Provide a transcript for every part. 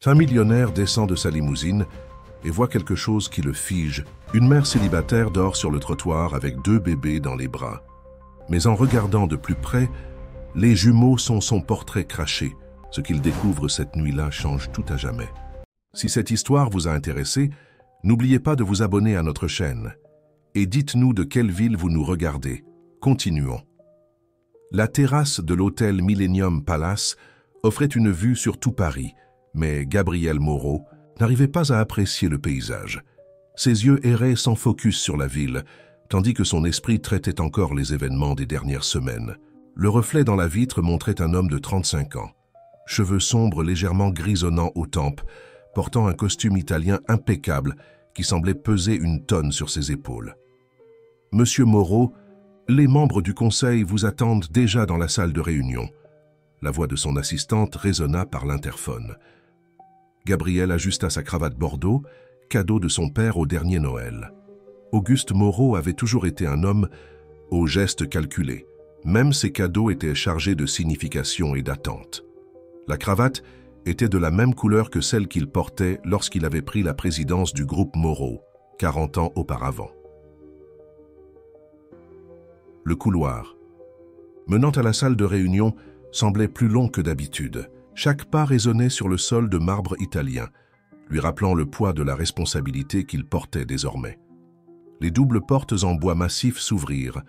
Un millionnaire descend de sa limousine et voit quelque chose qui le fige. Une mère célibataire dort sur le trottoir avec 2 bébés dans les bras. Mais en regardant de plus près, les jumeaux sont son portrait craché. Ce qu'il découvre cette nuit-là change tout à jamais. Si cette histoire vous a intéressé, n'oubliez pas de vous abonner à notre chaîne. Et dites-nous de quelle ville vous nous regardez. Continuons. La terrasse de l'hôtel Millennium Palace offrait une vue sur tout Paris, mais Gabriel Moreau n'arrivait pas à apprécier le paysage. Ses yeux erraient sans focus sur la ville, tandis que son esprit traitait encore les événements des dernières semaines. Le reflet dans la vitre montrait un homme de 35 ans, cheveux sombres légèrement grisonnants aux tempes, portant un costume italien impeccable qui semblait peser une tonne sur ses épaules. « Monsieur Moreau, les membres du conseil vous attendent déjà dans la salle de réunion. » La voix de son assistante résonna par l'interphone. Gabriel ajusta sa cravate bordeaux, cadeau de son père au dernier Noël. Auguste Moreau avait toujours été un homme aux gestes calculés. Même ses cadeaux étaient chargés de signification et d'attente. La cravate était de la même couleur que celle qu'il portait lorsqu'il avait pris la présidence du groupe Moreau, 40 ans auparavant. Le couloir, menant à la salle de réunion, semblait plus long que d'habitude. Chaque pas résonnait sur le sol de marbre italien, lui rappelant le poids de la responsabilité qu'il portait désormais. Les doubles portes en bois massif s'ouvrirent,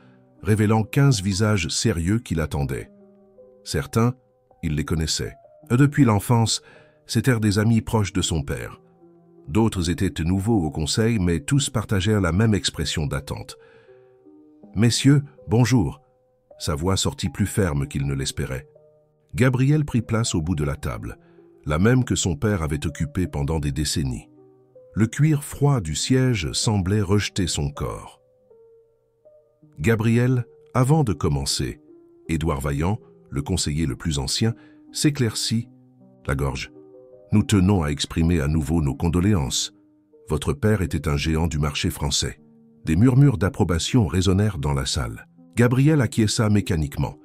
révélant 15 visages sérieux qui l'attendaient. Certains, il les connaissait. Depuis l'enfance, c'étaient des amis proches de son père. D'autres étaient nouveaux au conseil, mais tous partagèrent la même expression d'attente. « Messieurs, bonjour !» Sa voix sortit plus ferme qu'il ne l'espérait. Gabriel prit place au bout de la table, la même que son père avait occupée pendant des décennies. Le cuir froid du siège semblait rejeter son corps. Gabriel, avant de commencer, Édouard Vaillant, le conseiller le plus ancien, s'éclaircit la gorge. « Nous tenons à exprimer à nouveau nos condoléances. Votre père était un géant du marché français. » Des murmures d'approbation résonnèrent dans la salle. Gabriel acquiesça mécaniquement.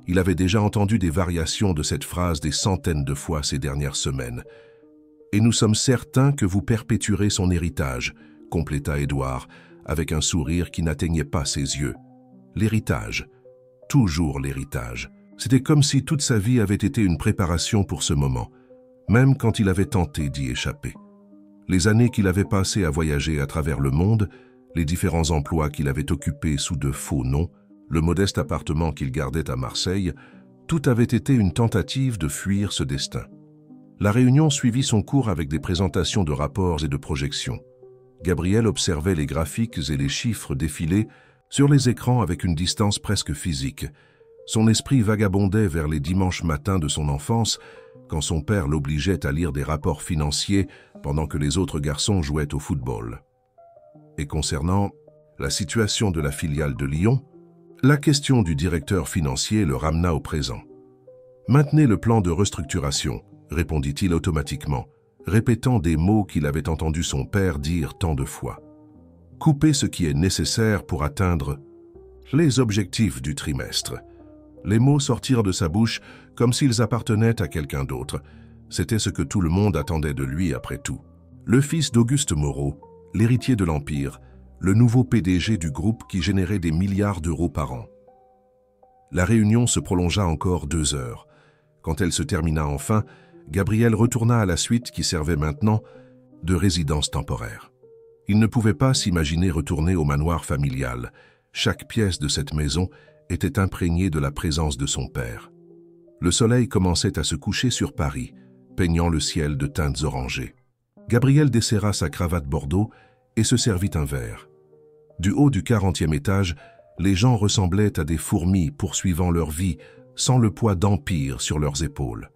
Il avait déjà entendu des variations de cette phrase des centaines de fois ces dernières semaines. « Et nous sommes certains que vous perpétuerez son héritage », compléta Édouard, avec un sourire qui n'atteignait pas ses yeux. L'héritage. Toujours l'héritage. C'était comme si toute sa vie avait été une préparation pour ce moment, même quand il avait tenté d'y échapper. Les années qu'il avait passées à voyager à travers le monde, les différents emplois qu'il avait occupés sous de faux noms, le modeste appartement qu'il gardait à Marseille, tout avait été une tentative de fuir ce destin. La réunion suivit son cours avec des présentations de rapports et de projections. Gabriel observait les graphiques et les chiffres défiler sur les écrans avec une distance presque physique. Son esprit vagabondait vers les dimanches matins de son enfance, quand son père l'obligeait à lire des rapports financiers pendant que les autres garçons jouaient au football. Et concernant la situation de la filiale de Lyon, la question du directeur financier le ramena au présent. « Maintenez le plan de restructuration », répondit-il automatiquement, répétant des mots qu'il avait entendu son père dire tant de fois. « Coupez ce qui est nécessaire pour atteindre les objectifs du trimestre. » Les mots sortirent de sa bouche comme s'ils appartenaient à quelqu'un d'autre. C'était ce que tout le monde attendait de lui après tout. Le fils d'Auguste Moreau, l'héritier de l'Empire, le nouveau PDG du groupe qui générait des milliards d'euros par an. La réunion se prolongea encore 2 heures. Quand elle se termina enfin, Gabriel retourna à la suite qui servait maintenant de résidence temporaire. Il ne pouvait pas s'imaginer retourner au manoir familial. Chaque pièce de cette maison était imprégnée de la présence de son père. Le soleil commençait à se coucher sur Paris, peignant le ciel de teintes orangées. Gabriel desserra sa cravate bordeaux et se servit un verre. Du haut du 40e étage, les gens ressemblaient à des fourmis poursuivant leur vie sans le poids d'empire sur leurs épaules.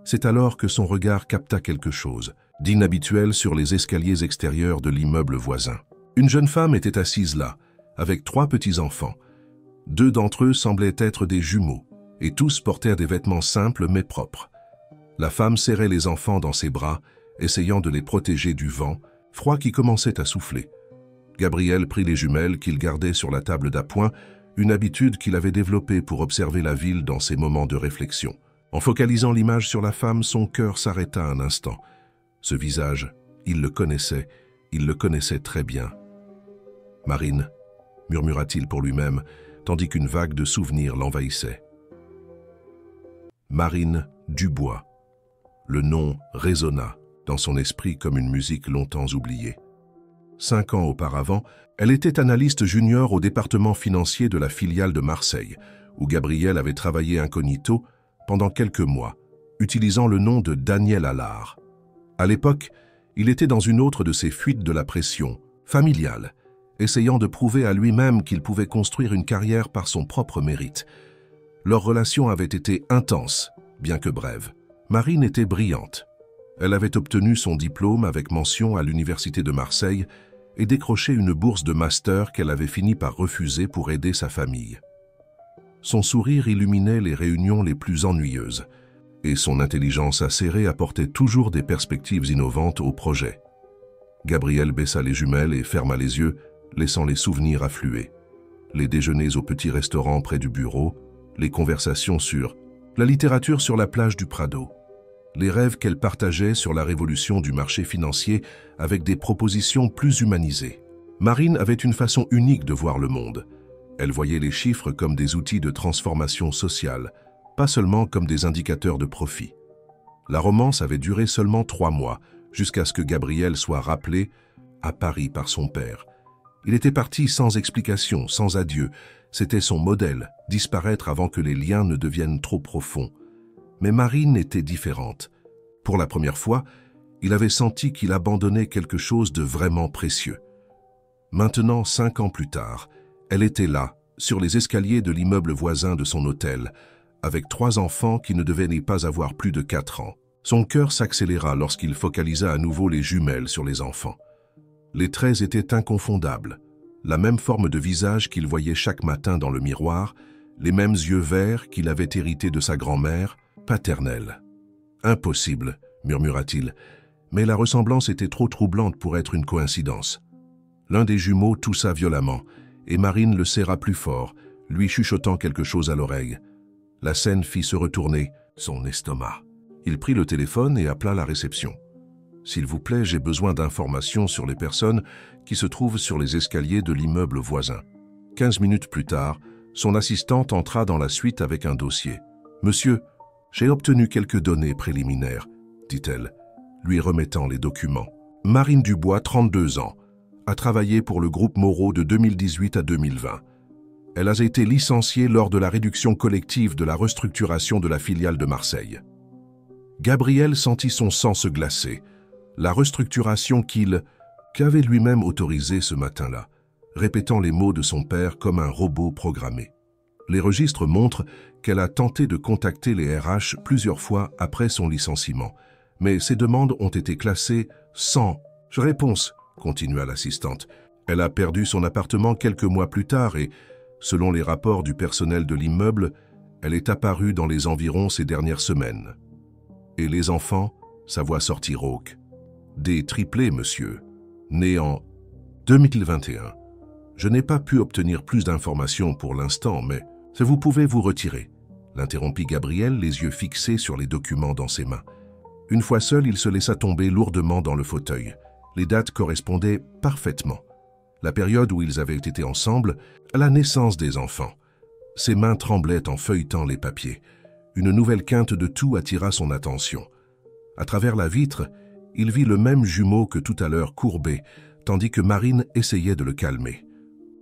C'est alors que son regard capta quelque chose d'inhabituel sur les escaliers extérieurs de l'immeuble voisin. Une jeune femme était assise là, avec 3 petits-enfants. 2 d'entre eux semblaient être des jumeaux, et tous portèrent des vêtements simples mais propres. La femme serrait les enfants dans ses bras, essayant de les protéger du vent, froid qui commençait à souffler. Gabriel prit les jumelles qu'il gardait sur la table d'appoint, une habitude qu'il avait développée pour observer la ville dans ses moments de réflexion. En focalisant l'image sur la femme, son cœur s'arrêta un instant. Ce visage, il le connaissait très bien. « Marine », murmura-t-il pour lui-même, tandis qu'une vague de souvenirs l'envahissait. Marine Dubois. Le nom résonna dans son esprit comme une musique longtemps oubliée. 5 ans auparavant, elle était analyste junior au département financier de la filiale de Marseille, où Gabriel avait travaillé incognito pendant quelques mois, utilisant le nom de Daniel Allard. À l'époque, il était dans une autre de ces fuites de la pression, familiale, essayant de prouver à lui-même qu'il pouvait construire une carrière par son propre mérite. Leur relation avait été intense, bien que brève. Marine était brillante. Elle avait obtenu son diplôme avec mention à l'Université de Marseille et décroché une bourse de master qu'elle avait fini par refuser pour aider sa famille. Son sourire illuminait les réunions les plus ennuyeuses, et son intelligence acérée apportait toujours des perspectives innovantes au projet. Gabriel baissa les jumelles et ferma les yeux, laissant les souvenirs affluer. Les déjeuners au petit restaurant près du bureau, les conversations sur la littérature sur la plage du Prado, les rêves qu'elle partageait sur la révolution du marché financier avec des propositions plus humanisées. Marine avait une façon unique de voir le monde. Elle voyait les chiffres comme des outils de transformation sociale, pas seulement comme des indicateurs de profit. La romance avait duré seulement 3 mois, jusqu'à ce que Gabriel soit rappelé à Paris par son père. Il était parti sans explication, sans adieu. C'était son modèle, disparaître avant que les liens ne deviennent trop profonds. Mais Marine était différente. Pour la première fois, il avait senti qu'il abandonnait quelque chose de vraiment précieux. Maintenant, 5 ans plus tard, elle était là, sur les escaliers de l'immeuble voisin de son hôtel, avec 3 enfants qui ne devaient pas avoir plus de 4 ans. Son cœur s'accéléra lorsqu'il focalisa à nouveau les jumelles sur les enfants. Les traits étaient inconfondables, la même forme de visage qu'il voyait chaque matin dans le miroir, les mêmes yeux verts qu'il avait hérités de sa grand-mère, paternelle. « Impossible », murmura-t-il, mais la ressemblance était trop troublante pour être une coïncidence. L'un des jumeaux toussa violemment, et Marine le serra plus fort, lui chuchotant quelque chose à l'oreille. La scène fit se retourner son estomac. Il prit le téléphone et appela la réception. « S'il vous plaît, j'ai besoin d'informations sur les personnes qui se trouvent sur les escaliers de l'immeuble voisin. » 15 minutes plus tard, son assistante entra dans la suite avec un dossier. « Monsieur, j'ai obtenu quelques données préliminaires, » dit-elle, lui remettant les documents. Marine Dubois, 32 ans, a travaillé pour le groupe Moreau de 2018 à 2020. Elle a été licenciée lors de la réduction collective de la restructuration de la filiale de Marseille. Gabriel sentit son sang se glacer. La restructuration qu'avait lui-même autorisée ce matin-là, répétant les mots de son père comme un robot programmé. Les registres montrent qu'elle a tenté de contacter les RH plusieurs fois après son licenciement, mais ces demandes ont été classées sans réponse, continua l'assistante. Elle a perdu son appartement quelques mois plus tard et, selon les rapports du personnel de l'immeuble, elle est apparue dans les environs ces dernières semaines. Et les enfants, sa voix sortit rauque. Des triplés, monsieur, nés en 2021. Je n'ai pas pu obtenir plus d'informations pour l'instant, mais vous pouvez vous retirer, l'interrompit Gabriel, les yeux fixés sur les documents dans ses mains. Une fois seul, il se laissa tomber lourdement dans le fauteuil. Les dates correspondaient parfaitement. La période où ils avaient été ensemble, à la naissance des enfants. Ses mains tremblaient en feuilletant les papiers. Une nouvelle quinte de tout attira son attention. À travers la vitre, il vit le même jumeau que tout à l'heure courbé, tandis que Marine essayait de le calmer.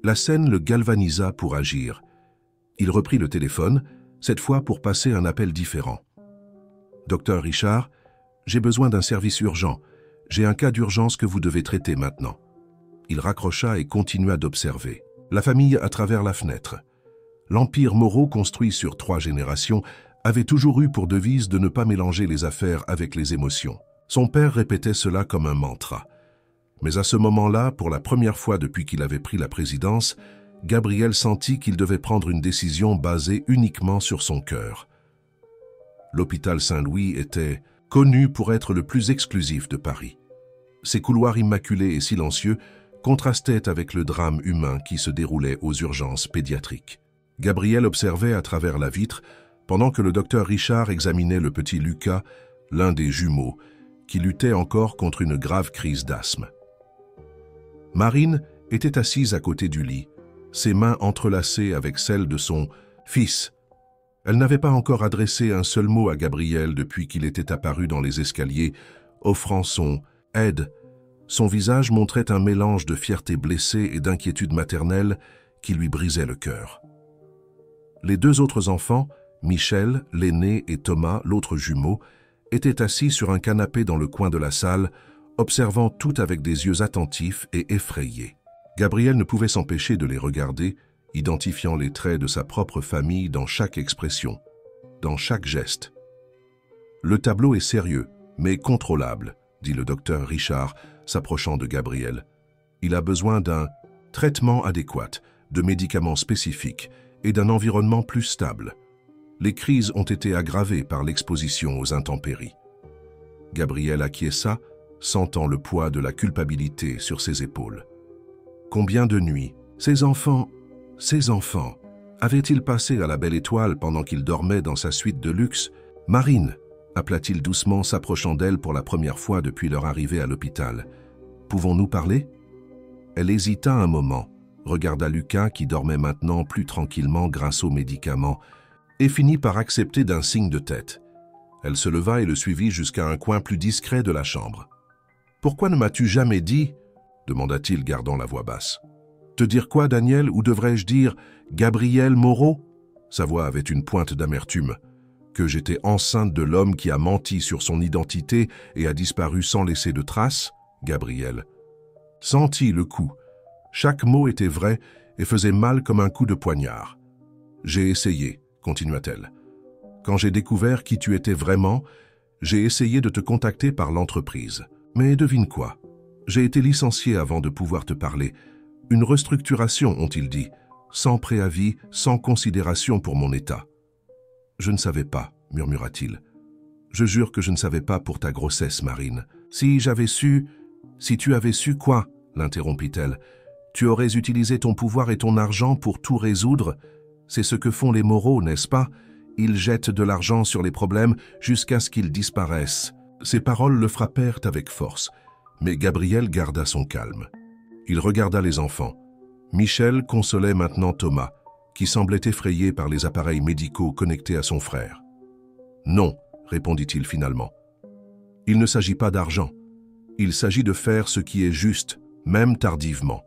La scène le galvanisa pour agir. Il reprit le téléphone, cette fois pour passer un appel différent. « Docteur Richard, j'ai besoin d'un service urgent. J'ai un cas d'urgence que vous devez traiter maintenant. » Il raccrocha et continua d'observer. La famille à travers la fenêtre. L'empire Moreau, construit sur 3 générations, avait toujours eu pour devise de ne pas mélanger les affaires avec les émotions. Son père répétait cela comme un mantra. Mais à ce moment-là, pour la première fois depuis qu'il avait pris la présidence, Gabriel sentit qu'il devait prendre une décision basée uniquement sur son cœur. L'hôpital Saint-Louis était connu pour être le plus exclusif de Paris. Ses couloirs immaculés et silencieux contrastaient avec le drame humain qui se déroulait aux urgences pédiatriques. Gabriel observait à travers la vitre pendant que le docteur Richard examinait le petit Lucas, l'un des jumeaux, qui luttait encore contre une grave crise d'asthme. Marine était assise à côté du lit, ses mains entrelacées avec celles de son fils. Elle n'avait pas encore adressé un seul mot à Gabriel depuis qu'il était apparu dans les escaliers, offrant son aide. Son visage montrait un mélange de fierté blessée et d'inquiétude maternelle qui lui brisait le cœur. Les deux autres enfants, Michel, l'aîné, et Thomas, l'autre jumeau, étaient assis sur un canapé dans le coin de la salle, observant tout avec des yeux attentifs et effrayés. Gabriel ne pouvait s'empêcher de les regarder, identifiant les traits de sa propre famille dans chaque expression, dans chaque geste. « Le tableau est sérieux, mais contrôlable », dit le docteur Richard, s'approchant de Gabriel. « Il a besoin d'un traitement adéquat, de médicaments spécifiques et d'un environnement plus stable. Les crises ont été aggravées par l'exposition aux intempéries. » Gabriel acquiesça, sentant le poids de la culpabilité sur ses épaules. Combien de nuits ces enfants, avaient-ils passé à la Belle Étoile pendant qu'il dormait dans sa suite de luxe? « Marine !» appela-t-il doucement, s'approchant d'elle pour la première fois depuis leur arrivée à l'hôpital. « Pouvons-nous parler ?» Elle hésita un moment, regarda Lucas qui dormait maintenant plus tranquillement grâce aux médicaments, et finit par accepter d'un signe de tête. Elle se leva et le suivit jusqu'à un coin plus discret de la chambre. « Pourquoi ne m'as-tu jamais dit ?» demanda-t-il, gardant la voix basse. « Te dire quoi, Daniel, ou devrais-je dire Gabriel Moreau ?» Sa voix avait une pointe d'amertume. « Que j'étais enceinte de l'homme qui a menti sur son identité et a disparu sans laisser de traces ?» Gabriel sentit le coup. Chaque mot était vrai et faisait mal comme un coup de poignard. « J'ai essayé, » continua-t-elle. « Quand j'ai découvert qui tu étais vraiment, j'ai essayé de te contacter par l'entreprise. Mais devine quoi? J'ai été licencié avant de pouvoir te parler. Une restructuration, ont-ils dit, sans préavis, sans considération pour mon état. » « Je ne savais pas, » murmura-t-il. « Je jure que je ne savais pas pour ta grossesse, Marine. Si j'avais su... »« Si tu avais su quoi ?» l'interrompit-elle. « Tu aurais utilisé ton pouvoir et ton argent pour tout résoudre. C'est ce que font les Moreau, n'est-ce pas? Ils jettent de l'argent sur les problèmes jusqu'à ce qu'ils disparaissent. » Ces paroles le frappèrent avec force, mais Gabriel garda son calme. Il regarda les enfants. Michel consolait maintenant Thomas, qui semblait effrayé par les appareils médicaux connectés à son frère. « Non, » répondit-il finalement. « Il ne s'agit pas d'argent. Il s'agit de faire ce qui est juste, même tardivement.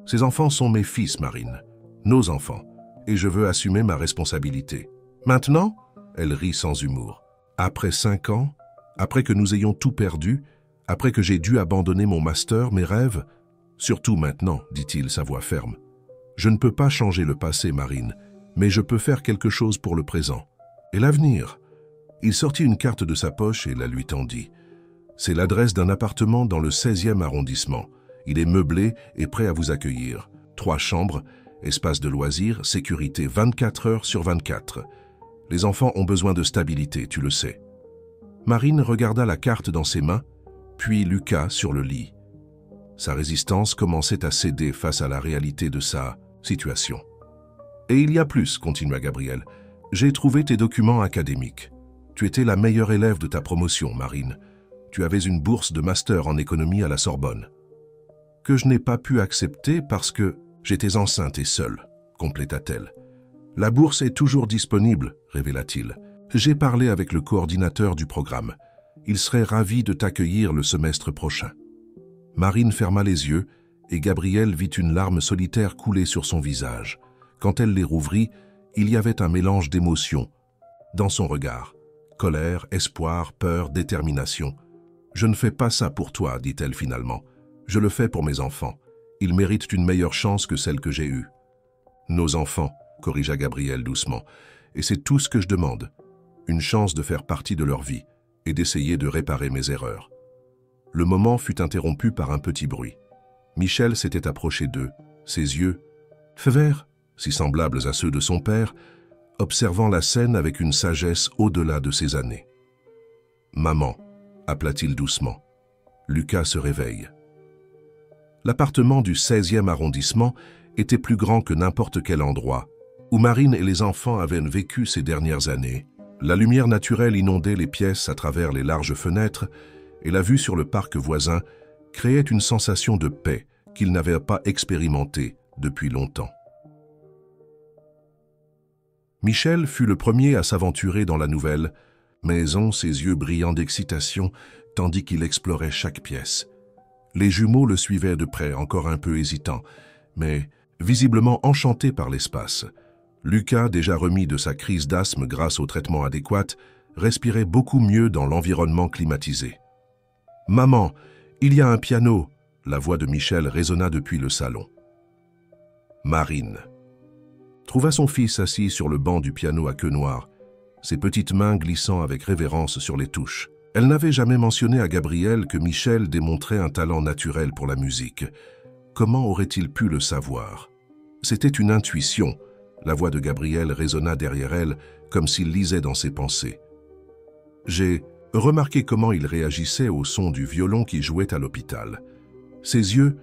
Ces enfants sont mes fils, Marine, nos enfants, et je veux assumer ma responsabilité. Maintenant ?» Elle rit sans humour. « Après 5 ans, après que nous ayons tout perdu, après que j'ai dû abandonner mon master, mes rêves, surtout maintenant, dit-il, sa voix ferme. Je ne peux pas changer le passé, Marine, mais je peux faire quelque chose pour le présent. Et l'avenir ?» Il sortit une carte de sa poche et la lui tendit. « C'est l'adresse d'un appartement dans le 16e arrondissement. Il est meublé et prêt à vous accueillir. 3 chambres, espace de loisirs, sécurité 24 heures sur 24. Les enfants ont besoin de stabilité, tu le sais. » Marine regarda la carte dans ses mains, puis Lucas sur le lit. Sa résistance commençait à céder face à la réalité de sa situation. « Et il y a plus, » continua Gabriel. « J'ai trouvé tes documents académiques. Tu étais la meilleure élève de ta promotion, Marine. Tu avais une bourse de master en économie à la Sorbonne. Que je n'ai pas pu accepter parce que j'étais enceinte et seule, compléta-t-elle. La bourse est toujours disponible, révéla-t-il. J'ai parlé avec le coordinateur du programme. Il serait ravi de t'accueillir le semestre prochain. » Marine ferma les yeux et Gabriel vit une larme solitaire couler sur son visage. Quand elle les rouvrit, il y avait un mélange d'émotions dans son regard. Colère, espoir, peur, détermination. « Je ne fais pas ça pour toi, dit-elle finalement. Je le fais pour mes enfants. Ils méritent une meilleure chance que celle que j'ai eue. »« Nos enfants, » corrigea Gabriel doucement. « Et c'est tout ce que je demande. Une chance de faire partie de leur vie et d'essayer de réparer mes erreurs. » Le moment fut interrompu par un petit bruit. Michel s'était approché d'eux, ses yeux, feu vert, si semblables à ceux de son père, observant la scène avec une sagesse au-delà de ses années. « Maman », appela-t-il doucement. Lucas se réveille. L'appartement du 16e arrondissement était plus grand que n'importe quel endroit, où Marine et les enfants avaient vécu ces dernières années. La lumière naturelle inondait les pièces à travers les larges fenêtres et la vue sur le parc voisin créait une sensation de paix qu'ils n'avaient pas expérimentée depuis longtemps. Michel fut le premier à s'aventurer dans la nouvelle maison, ses yeux brillants d'excitation, tandis qu'il explorait chaque pièce. Les jumeaux le suivaient de près, encore un peu hésitants, mais visiblement enchantés par l'espace. Lucas, déjà remis de sa crise d'asthme grâce au traitement adéquat, respirait beaucoup mieux dans l'environnement climatisé. « Maman, il y a un piano !» La voix de Michel résonna depuis le salon. Marine trouva son fils assis sur le banc du piano à queue noire, ses petites mains glissant avec révérence sur les touches. Elle n'avait jamais mentionné à Gabriel que Michel démontrait un talent naturel pour la musique. Comment aurait-il pu le savoir? C'était une intuition. La voix de Gabriel résonna derrière elle, comme s'il lisait dans ses pensées. J'ai remarqué comment il réagissait au son du violon qui jouait à l'hôpital. Ses yeux,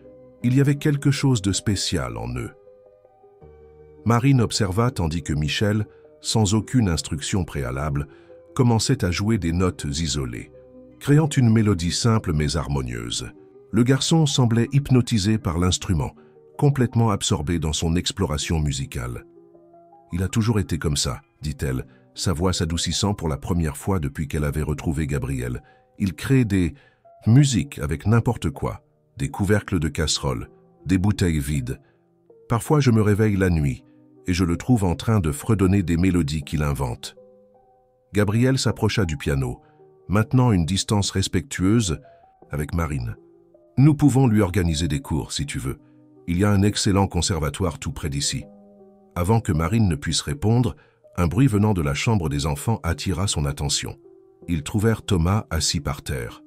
il y avait quelque chose de spécial en eux. Marine observa tandis que Michel, sans aucune instruction préalable, commençait à jouer des notes isolées, créant une mélodie simple mais harmonieuse. Le garçon semblait hypnotisé par l'instrument, complètement absorbé dans son exploration musicale. « Il a toujours été comme ça », dit-elle, sa voix s'adoucissant pour la première fois depuis qu'elle avait retrouvé Gabriel. « Il crée des musiques avec n'importe quoi, des couvercles de casseroles, des bouteilles vides. Parfois je me réveille la nuit, et je le trouve en train de fredonner des mélodies qu'il invente. » Gabriel s'approcha du piano, maintenant une distance respectueuse avec Marine. « Nous pouvons lui organiser des cours, si tu veux. Il y a un excellent conservatoire tout près d'ici. » Avant que Marine ne puisse répondre, un bruit venant de la chambre des enfants attira son attention. Ils trouvèrent Thomas assis par terre,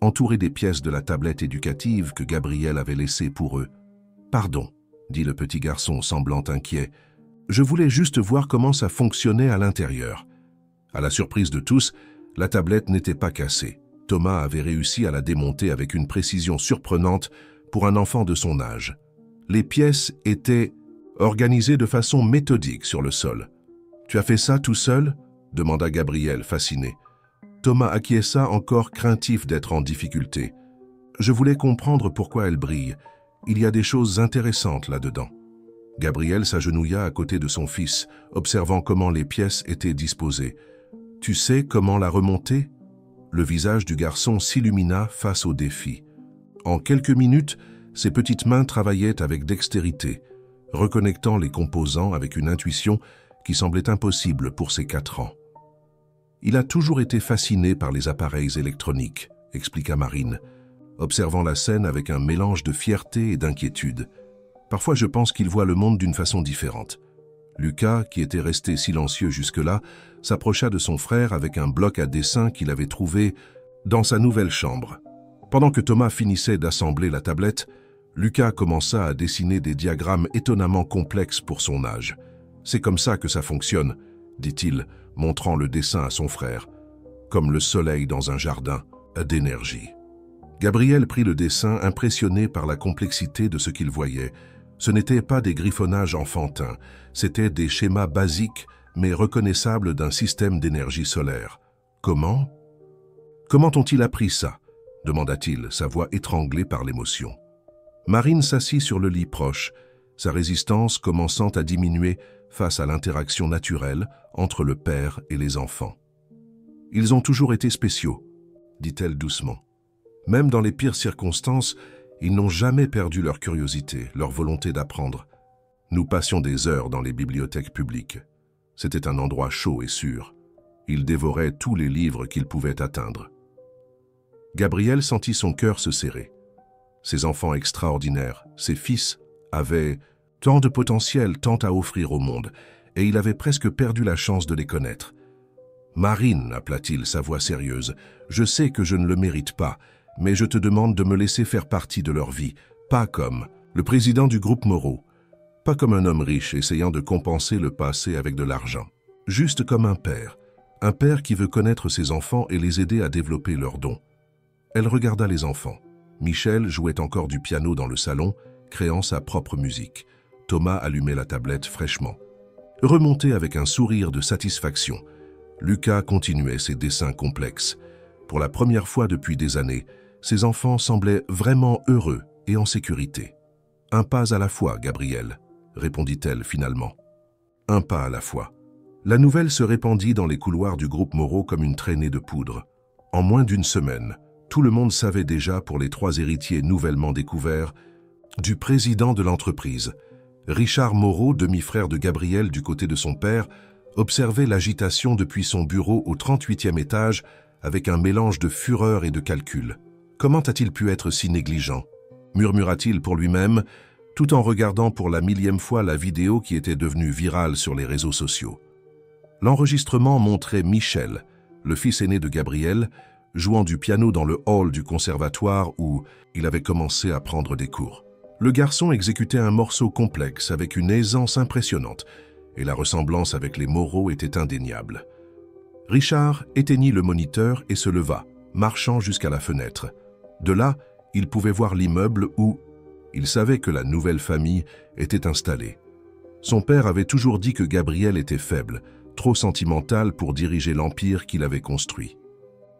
entouré des pièces de la tablette éducative que Gabriel avait laissée pour eux. « Pardon, » dit le petit garçon semblant inquiet. « Je voulais juste voir comment ça fonctionnait à l'intérieur. » À la surprise de tous, la tablette n'était pas cassée. Thomas avait réussi à la démonter avec une précision surprenante pour un enfant de son âge. Les pièces étaient organisées de façon méthodique sur le sol. « Tu as fait ça tout seul ?» demanda Gabriel, fasciné. Thomas acquiesça, encore craintif d'être en difficulté. « Je voulais comprendre pourquoi elle brille. Il y a des choses intéressantes là-dedans. » Gabriel s'agenouilla à côté de son fils, observant comment les pièces étaient disposées. « Tu sais comment la remonter ?» Le visage du garçon s'illumina face au défi. En quelques minutes, ses petites mains travaillaient avec dextérité, reconnectant les composants avec une intuition qui semblait impossible pour ses 4 ans. « Il a toujours été fasciné par les appareils électroniques », expliqua Marine, observant la scène avec un mélange de fierté et d'inquiétude. « Parfois, je pense qu'il voit le monde d'une façon différente. » Lucas, qui était resté silencieux jusque-là, s'approcha de son frère avec un bloc à dessin qu'il avait trouvé dans sa nouvelle chambre. Pendant que Thomas finissait d'assembler la tablette, Lucas commença à dessiner des diagrammes étonnamment complexes pour son âge. « C'est comme ça que ça fonctionne », dit-il, montrant le dessin à son frère, comme le soleil dans un jardin d'énergie. Gabriel prit le dessin, impressionné par la complexité de ce qu'il voyait. Ce n'étaient pas des griffonnages enfantins, c'étaient des schémas basiques mais reconnaissables d'un système d'énergie solaire. « Comment ? Comment ont-ils appris ça ?» demanda-t-il, sa voix étranglée par l'émotion. Marine s'assit sur le lit proche, sa résistance commençant à diminuer face à l'interaction naturelle entre le père et les enfants. « Ils ont toujours été spéciaux, » dit-elle doucement. « Même dans les pires circonstances, ils n'ont jamais perdu leur curiosité, leur volonté d'apprendre. Nous passions des heures dans les bibliothèques publiques. C'était un endroit chaud et sûr. Ils dévoraient tous les livres qu'ils pouvaient atteindre. » Gabriel sentit son cœur se serrer. Ces enfants extraordinaires, ses fils, avaient tant de potentiel, tant à offrir au monde, et il avait presque perdu la chance de les connaître. « Marine, » appela-t-il, sa voix sérieuse, « je sais que je ne le mérite pas, mais je te demande de me laisser faire partie de leur vie, pas comme le président du groupe Moreau, pas comme un homme riche essayant de compenser le passé avec de l'argent, juste comme un père qui veut connaître ses enfants et les aider à développer leurs dons. » Elle regarda les enfants. Michel jouait encore du piano dans le salon, créant sa propre musique. Thomas allumait la tablette fraîchement. « Remonté avec un sourire de satisfaction, Lucas continuait ses dessins complexes. Pour la première fois depuis des années, ses enfants semblaient vraiment heureux et en sécurité. « Un pas à la fois, Gabriel », répondit-elle finalement. Un pas à la fois. La nouvelle se répandit dans les couloirs du groupe Moreau comme une traînée de poudre. En moins d'une semaine, tout le monde savait déjà pour les 3 héritiers nouvellement découverts du président de l'entreprise. Richard Moreau, demi-frère de Gabriel du côté de son père, observait l'agitation depuis son bureau au 38e étage avec un mélange de fureur et de calcul. Comment a-t-il pu être si négligent? Murmura-t-il pour lui-même, tout en regardant pour la 1000e fois la vidéo qui était devenue virale sur les réseaux sociaux. L'enregistrement montrait Michel, le fils aîné de Gabriel, jouant du piano dans le hall du conservatoire où il avait commencé à prendre des cours. Le garçon exécutait un morceau complexe avec une aisance impressionnante, et la ressemblance avec les Moreau était indéniable. Richard éteignit le moniteur et se leva, marchant jusqu'à la fenêtre. De là, il pouvait voir l'immeuble où il savait que la nouvelle famille était installée. Son père avait toujours dit que Gabriel était faible, trop sentimental pour diriger l'empire qu'il avait construit.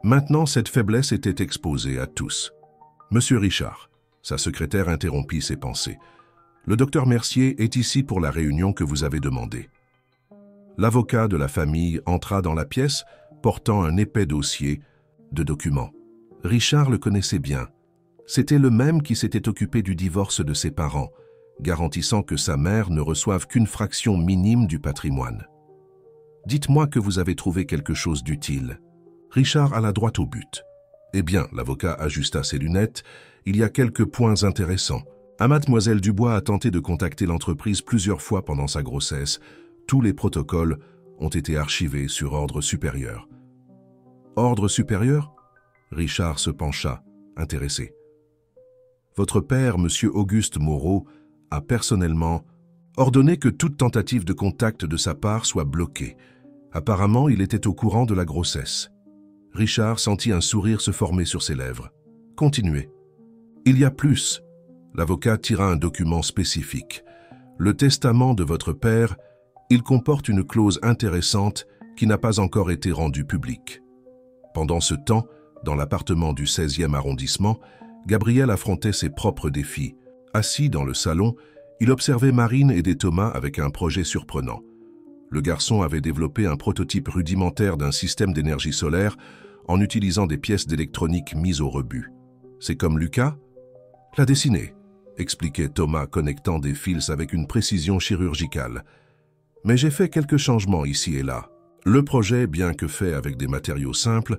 Maintenant, cette faiblesse était exposée à tous. « Monsieur Richard », sa secrétaire interrompit ses pensées, « le docteur Mercier est ici pour la réunion que vous avez demandée. » L'avocat de la famille entra dans la pièce, portant un épais dossier de documents. Richard le connaissait bien. C'était le même qui s'était occupé du divorce de ses parents, garantissant que sa mère ne reçoive qu'une fraction minime du patrimoine. « Dites-moi que vous avez trouvé quelque chose d'utile. » Richard alla droit au but. « Eh bien, l'avocat ajusta ses lunettes, il y a quelques points intéressants. Mademoiselle Dubois a tenté de contacter l'entreprise plusieurs fois pendant sa grossesse. Tous les protocoles ont été archivés sur ordre supérieur. » « Ordre supérieur ?» Richard se pencha, intéressé. « Votre père, Monsieur Auguste Moreau, a personnellement ordonné que toute tentative de contact de sa part soit bloquée. Apparemment, il était au courant de la grossesse. » Richard sentit un sourire se former sur ses lèvres. « Continuez. »« Il y a plus. » L'avocat tira un document spécifique. « Le testament de votre père, il comporte une clause intéressante qui n'a pas encore été rendue publique. » Pendant ce temps, dans l'appartement du 16e arrondissement, Gabriel affrontait ses propres défis. Assis dans le salon, il observait Marine aider Thomas avec un projet surprenant. Le garçon avait développé un prototype rudimentaire d'un système d'énergie solaire en utilisant des pièces d'électronique mises au rebut. « C'est comme Lucas ?»« L'a dessiné », expliquait Thomas, connectant des fils avec une précision chirurgicale. « Mais j'ai fait quelques changements ici et là. » Le projet, bien que fait avec des matériaux simples,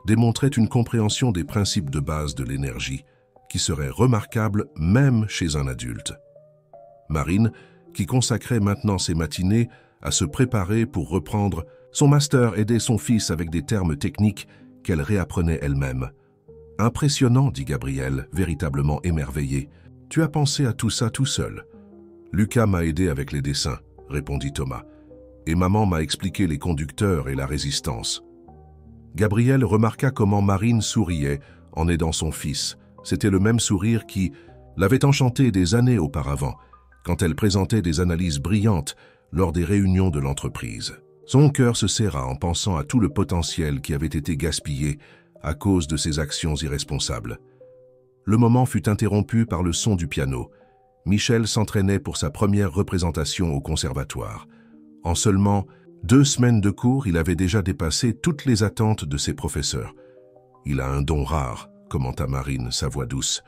démontrait une compréhension des principes de base de l'énergie, qui serait remarquable même chez un adulte. Marine, qui consacrait maintenant ses matinées à se préparer pour reprendre son master, aidait son fils avec des termes techniques qu'elle réapprenait elle-même. « Impressionnant, dit Gabriel, véritablement émerveillé. Tu as pensé à tout ça tout seul. »« Lucas m'a aidé avec les dessins, » répondit Thomas. « Et maman m'a expliqué les conducteurs et la résistance. » Gabriel remarqua comment Marine souriait en aidant son fils. C'était le même sourire qui l'avait enchanté des années auparavant, quand elle présentait des analyses brillantes lors des réunions de l'entreprise. Son cœur se serra en pensant à tout le potentiel qui avait été gaspillé à cause de ses actions irresponsables. Le moment fut interrompu par le son du piano. Michel s'entraînait pour sa première représentation au conservatoire. En seulement 2 semaines de cours, il avait déjà dépassé toutes les attentes de ses professeurs. « Il a un don rare », commenta Marine, sa voix douce.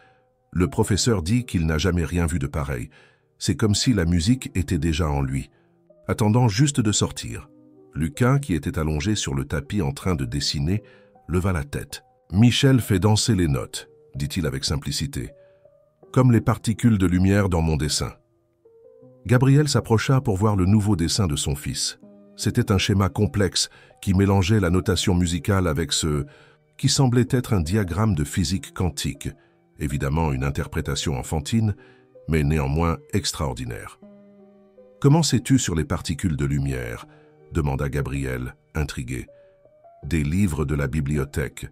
Le professeur dit qu'il n'a jamais rien vu de pareil. C'est comme si la musique était déjà en lui, attendant juste de sortir. Lucas, qui était allongé sur le tapis en train de dessiner, leva la tête. « Michel fait danser les notes », dit-il avec simplicité, « comme les particules de lumière dans mon dessin. » Gabriel s'approcha pour voir le nouveau dessin de son fils. C'était un schéma complexe qui mélangeait la notation musicale avec ce qui semblait être un diagramme de physique quantique, évidemment une interprétation enfantine, mais néanmoins extraordinaire. « Comment sais-tu sur les particules de lumière ?» demanda Gabriel, intrigué. « Des livres de la bibliothèque, »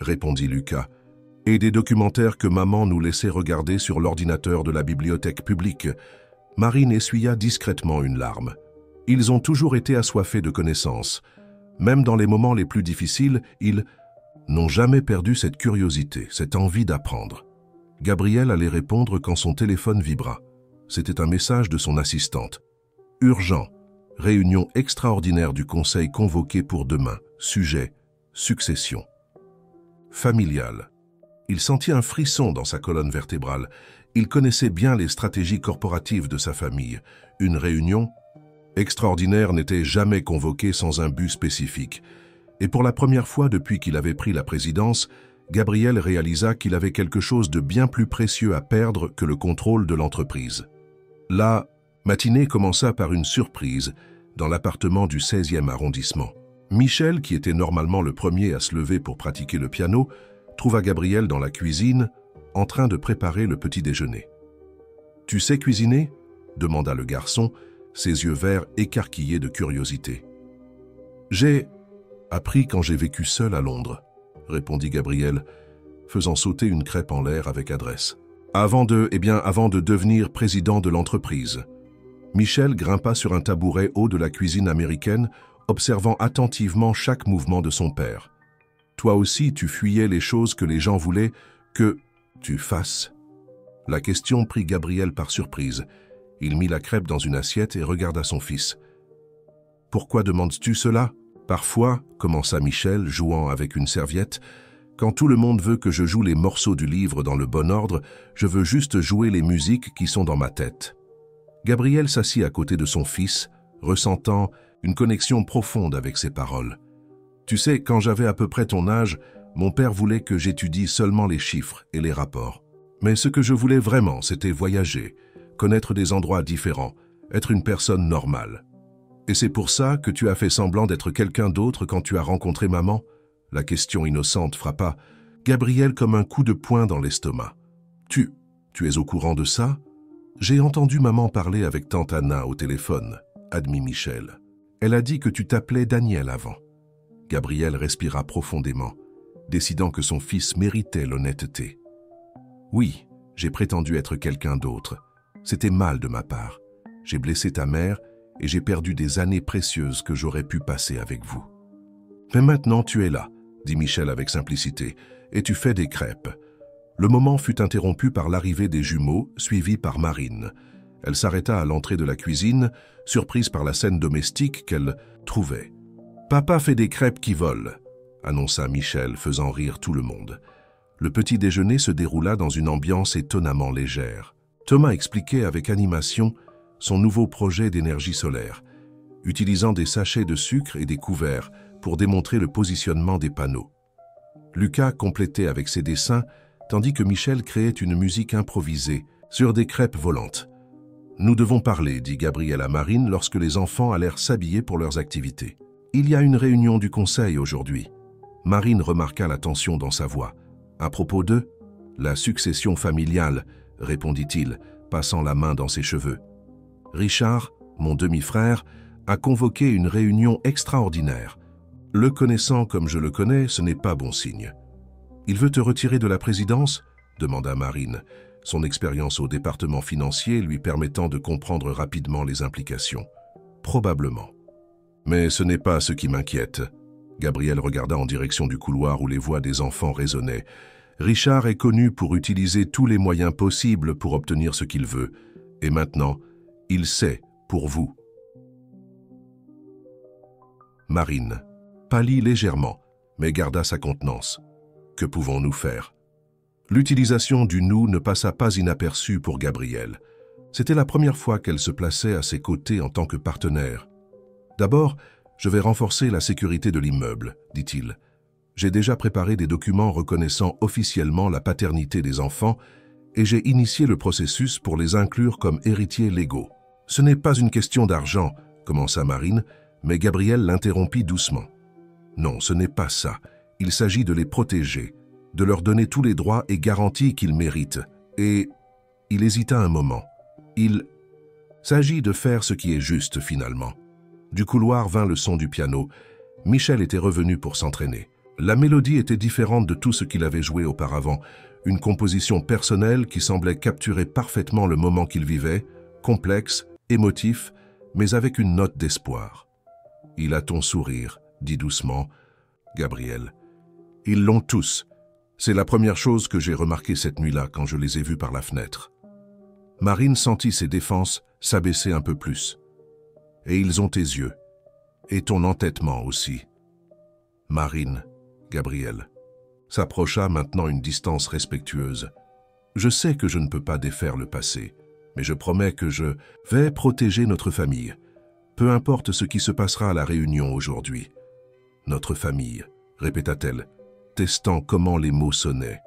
répondit Lucas, « et des documentaires que maman nous laissait regarder sur l'ordinateur de la bibliothèque publique. » Marine essuya discrètement une larme. « Ils ont toujours été assoiffés de connaissances. Même dans les moments les plus difficiles, ils n'ont jamais perdu cette curiosité, cette envie d'apprendre. Gabriel allait répondre quand son téléphone vibra. C'était un message de son assistante. Urgent. Réunion extraordinaire du conseil convoqué pour demain. Sujet, succession. Familial. Il sentit un frisson dans sa colonne vertébrale. Il connaissait bien les stratégies corporatives de sa famille. Une réunion extraordinaire n'était jamais convoquée sans un but spécifique. Et pour la première fois depuis qu'il avait pris la présidence, Gabriel réalisa qu'il avait quelque chose de bien plus précieux à perdre que le contrôle de l'entreprise. La matinée commença par une surprise dans l'appartement du 16e arrondissement. Michel, qui était normalement le premier à se lever pour pratiquer le piano, trouva Gabriel dans la cuisine, en train de préparer le petit déjeuner. « Tu sais cuisiner ?» demanda le garçon, ses yeux verts écarquillés de curiosité. « J'ai appris quand j'ai vécu seul à Londres, » répondit Gabriel, faisant sauter une crêpe en l'air avec adresse. Avant de devenir président de l'entreprise. Michel grimpa sur un tabouret haut de la cuisine américaine, observant attentivement chaque mouvement de son père. Toi aussi, tu fuyais les choses que les gens voulaient que tu fasses. La question prit Gabriel par surprise. Il mit la crêpe dans une assiette et regarda son fils. « Pourquoi demandes-tu cela ?» Parfois, commença Michel, jouant avec une serviette, quand tout le monde veut que je joue les morceaux du livre dans le bon ordre, je veux juste jouer les musiques qui sont dans ma tête. Gabriel s'assit à côté de son fils, ressentant une connexion profonde avec ses paroles. Tu sais, quand j'avais à peu près ton âge, mon père voulait que j'étudie seulement les chiffres et les rapports. Mais ce que je voulais vraiment, c'était voyager, connaître des endroits différents, être une personne normale. Et c'est pour ça que tu as fait semblant d'être quelqu'un d'autre quand tu as rencontré maman ? La question innocente frappa Gabriel comme un coup de poing dans l'estomac. Tu es au courant de ça ? J'ai entendu maman parler avec tante Anna au téléphone, admit Michel. Elle a dit que tu t'appelais Daniel avant. Gabriel respira profondément, décidant que son fils méritait l'honnêteté. Oui, j'ai prétendu être quelqu'un d'autre. C'était mal de ma part. J'ai blessé ta mère et j'ai perdu des années précieuses que j'aurais pu passer avec vous. Mais maintenant tu es là, dit Michel avec simplicité, et tu fais des crêpes. Le moment fut interrompu par l'arrivée des jumeaux, suivis par Marine. Elle s'arrêta à l'entrée de la cuisine, surprise par la scène domestique qu'elle trouvait. « Papa fait des crêpes qui volent », annonça Michel, faisant rire tout le monde. Le petit déjeuner se déroula dans une ambiance étonnamment légère. Thomas expliquait avec animation son nouveau projet d'énergie solaire, utilisant des sachets de sucre et des couverts pour démontrer le positionnement des panneaux. Lucas complétait avec ses dessins, tandis que Michel créait une musique improvisée sur des crêpes volantes. « Nous devons parler, dit Gabriel à Marine lorsque les enfants allèrent s'habiller pour leurs activités. Il y a une réunion du conseil aujourd'hui. » Marine remarqua la tension dans sa voix. « À propos de la succession familiale, répondit-il, passant la main dans ses cheveux. Richard, mon demi-frère, a convoqué une réunion extraordinaire. Le connaissant comme je le connais, ce n'est pas bon signe. Il veut te retirer de la présidence ? Demanda Marine, son expérience au département financier lui permettant de comprendre rapidement les implications. Probablement. Mais ce n'est pas ce qui m'inquiète. Gabriel regarda en direction du couloir où les voix des enfants résonnaient. Richard est connu pour utiliser tous les moyens possibles pour obtenir ce qu'il veut. Et maintenant, il sait pour vous. Marine pâlit légèrement, mais garda sa contenance. Que pouvons-nous faire ? L'utilisation du « nous » ne passa pas inaperçue pour Gabriel. C'était la première fois qu'elle se plaçait à ses côtés en tant que partenaire. D'abord, je vais renforcer la sécurité de l'immeuble, dit-il. J'ai déjà préparé des documents reconnaissant officiellement la paternité des enfants et j'ai initié le processus pour les inclure comme héritiers légaux. Ce n'est pas une question d'argent, commença Marine, mais Gabriel l'interrompit doucement. Non, ce n'est pas ça. Il s'agit de les protéger, de leur donner tous les droits et garanties qu'ils méritent. Et il hésita un moment. Il s'agit de faire ce qui est juste finalement. Du couloir vint le son du piano. Michel était revenu pour s'entraîner. La mélodie était différente de tout ce qu'il avait joué auparavant. Une composition personnelle qui semblait capturer parfaitement le moment qu'il vivait, complexe, émotif, mais avec une note d'espoir. « Il a ton sourire », dit doucement Gabriel. « Ils l'ont tous. C'est la première chose que j'ai remarquée cette nuit-là quand je les ai vus par la fenêtre. » Marine sentit ses défenses s'abaisser un peu plus. « Et ils ont tes yeux. Et ton entêtement aussi. » Marine, Gabriel, s'approcha maintenant une distance respectueuse. « Je sais que je ne peux pas défaire le passé, mais je promets que je vais protéger notre famille. Peu importe ce qui se passera à la réunion aujourd'hui. »« Notre famille », répéta-t-elle, testant comment les mots sonnaient.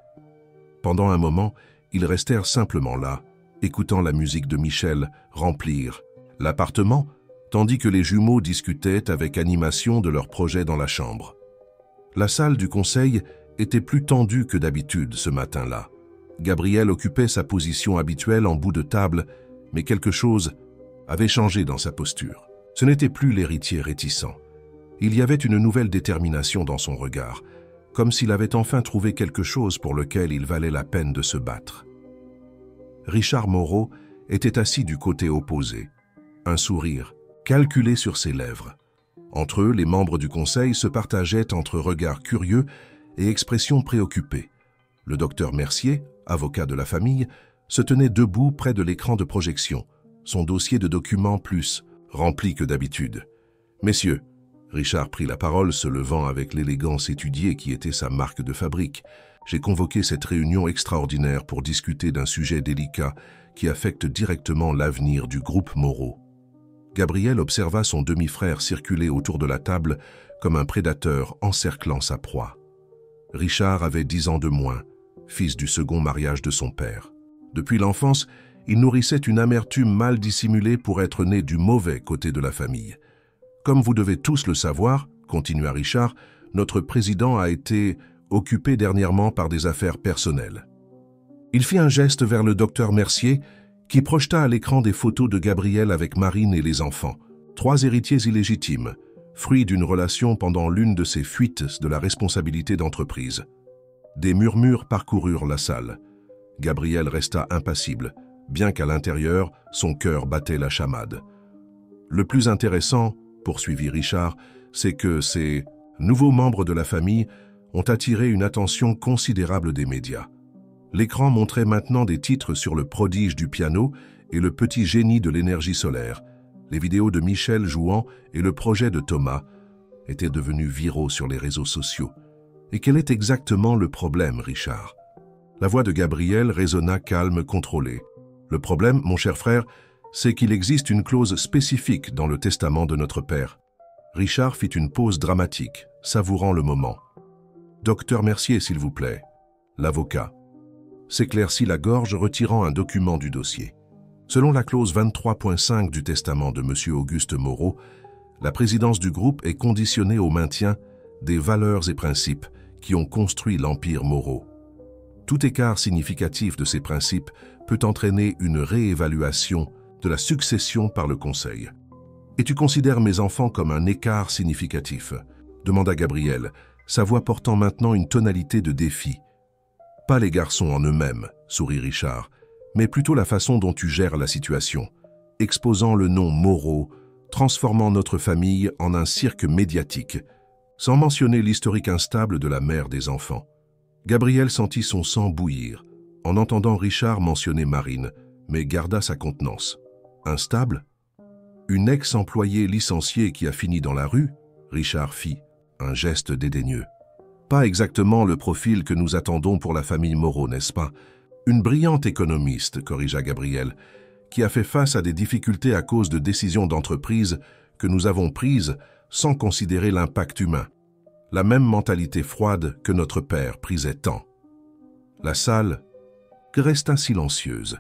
Pendant un moment, ils restèrent simplement là, écoutant la musique de Michel remplir l'appartement, tandis que les jumeaux discutaient avec animation de leur projet dans la chambre. La salle du conseil était plus tendue que d'habitude ce matin-là. Gabriel occupait sa position habituelle en bout de table, mais quelque chose avait changé dans sa posture. Ce n'était plus l'héritier réticent. Il y avait une nouvelle détermination dans son regard, comme s'il avait enfin trouvé quelque chose pour lequel il valait la peine de se battre. Richard Moreau était assis du côté opposé, un sourire calculé sur ses lèvres. Entre eux, les membres du conseil se partageaient entre regards curieux et expressions préoccupées. Le docteur Mercier, avocat de la famille, se tenait debout près de l'écran de projection, son dossier de documents plus rempli que d'habitude. « Messieurs, » Richard prit la parole, se levant avec l'élégance étudiée qui était sa marque de fabrique, « j'ai convoqué cette réunion extraordinaire pour discuter d'un sujet délicat qui affecte directement l'avenir du groupe Moreau. » Gabriel observa son demi-frère circuler autour de la table comme un prédateur encerclant sa proie. Richard avait 10 ans de moins, fils du second mariage de son père. Depuis l'enfance, il nourrissait une amertume mal dissimulée pour être né du mauvais côté de la famille. « Comme vous devez tous le savoir, » continua Richard, « notre président a été occupé dernièrement par des affaires personnelles. » Il fit un geste vers le docteur Mercier, qui projeta à l'écran des photos de Gabriel avec Marine et les enfants, 3 héritiers illégitimes, fruit d'une relation pendant l'une de ces fuites de la responsabilité d'entreprise. Des murmures parcoururent la salle. Gabriel resta impassible, bien qu'à l'intérieur, son cœur battait la chamade. « Le plus intéressant, » poursuivit Richard, « c'est que ces nouveaux membres de la famille ont attiré une attention considérable des médias. L'écran montrait maintenant des titres sur le prodige du piano et le petit génie de l'énergie solaire. Les vidéos de Michel jouant et le projet de Thomas étaient devenus viraux sur les réseaux sociaux. Et quel est exactement le problème, Richard ? La voix de Gabriel résonna calme, contrôlée. Le problème, mon cher frère, c'est qu'il existe une clause spécifique dans le testament de notre père. Richard fit une pause dramatique, savourant le moment. Docteur Mercier, s'il vous plaît. L'avocat s'éclaircit la gorge, retirant un document du dossier. Selon la clause 23.5 du testament de M. Auguste Moreau, la présidence du groupe est conditionnée au maintien des valeurs et principes qui ont construit l'empire Moreau. Tout écart significatif de ces principes peut entraîner une réévaluation de la succession par le Conseil. « Et tu considères mes enfants comme un écart significatif ?» demanda Gabriel, sa voix portant maintenant une tonalité de défi. « Pas les garçons en eux-mêmes, » sourit Richard, « mais plutôt la façon dont tu gères la situation, exposant le nom Moreau, transformant notre famille en un cirque médiatique, sans mentionner l'historique instable de la mère des enfants. » Gabriel sentit son sang bouillir, en entendant Richard mentionner Marine, mais garda sa contenance. « Instable ? Une ex-employée licenciée qui a fini dans la rue ?» Richard fit un geste dédaigneux. « Pas exactement le profil que nous attendons pour la famille Moreau, n'est-ce pas ? Une brillante économiste, corrigea Gabriel, qui a fait face à des difficultés à cause de décisions d'entreprise que nous avons prises sans considérer l'impact humain. La même mentalité froide que notre père prisait tant. » La salle resta silencieuse.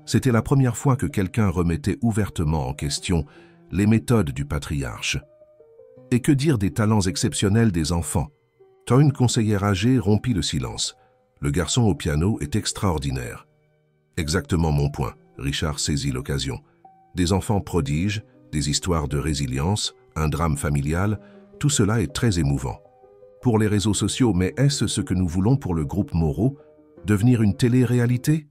C'était la première fois que quelqu'un remettait ouvertement en question les méthodes du patriarche. Et que dire des talents exceptionnels des enfants ? Une conseillère âgée rompit le silence. Le garçon au piano est extraordinaire. Exactement mon point, Richard saisit l'occasion. Des enfants prodiges, des histoires de résilience, un drame familial, tout cela est très émouvant. Pour les réseaux sociaux, mais est-ce ce que nous voulons pour le groupe Moreau ? Devenir une télé-réalité ?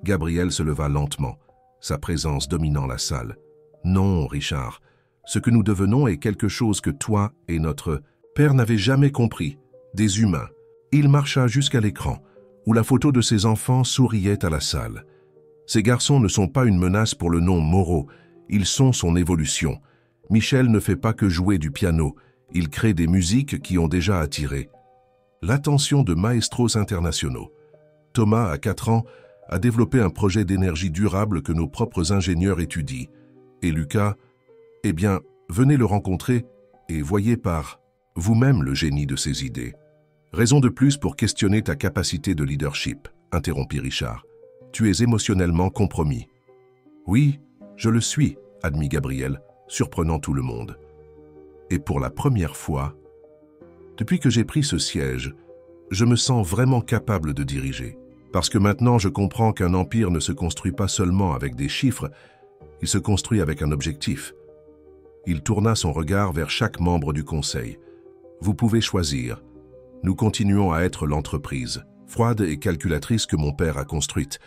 Gabriel se leva lentement, sa présence dominant la salle. Non, Richard. Ce que nous devenons est quelque chose que toi et notre père n'avaient jamais compris. Des humains. Il marcha jusqu'à l'écran, où la photo de ses enfants souriait à la salle. Ces garçons ne sont pas une menace pour le nom Moreau, ils sont son évolution. Michel ne fait pas que jouer du piano, il crée des musiques qui ont déjà attiré l'attention de maestros internationaux. Thomas, à 4 ans, a développé un projet d'énergie durable que nos propres ingénieurs étudient. Et Lucas, eh bien, venez le rencontrer et voyez par vous-même le génie de ses idées. Raison de plus pour questionner ta capacité de leadership, interrompit Richard. Tu es émotionnellement compromis. Oui, je le suis, admit Gabriel, surprenant tout le monde. Et pour la première fois, depuis que j'ai pris ce siège, je me sens vraiment capable de diriger. Parce que maintenant je comprends qu'un empire ne se construit pas seulement avec des chiffres, il se construit avec un objectif. Il tourna son regard vers chaque membre du conseil. Vous pouvez choisir. Nous continuons à être l'entreprise, froide et calculatrice que mon père a construite,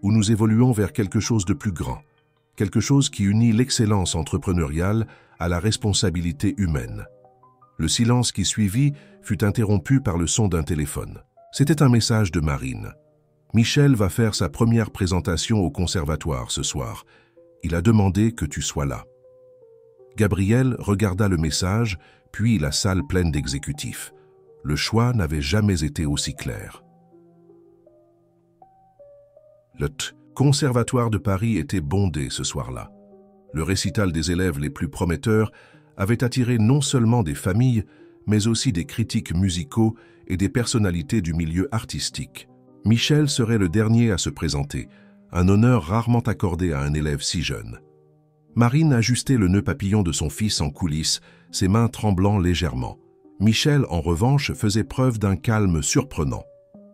où nous évoluons vers quelque chose de plus grand, quelque chose qui unit l'excellence entrepreneuriale à la responsabilité humaine. Le silence qui suivit fut interrompu par le son d'un téléphone. C'était un message de Marine. Michel va faire sa première présentation au conservatoire ce soir. Il a demandé que tu sois là. Gabriel regarda le message, puis la salle pleine d'exécutifs. Le choix n'avait jamais été aussi clair. Le Conservatoire de Paris était bondé ce soir-là. Le récital des élèves les plus prometteurs avait attiré non seulement des familles, mais aussi des critiques musicaux et des personnalités du milieu artistique. Michel serait le dernier à se présenter, un honneur rarement accordé à un élève si jeune. Marine ajustait le nœud papillon de son fils en coulisses, ses mains tremblant légèrement. Michel, en revanche, faisait preuve d'un calme surprenant.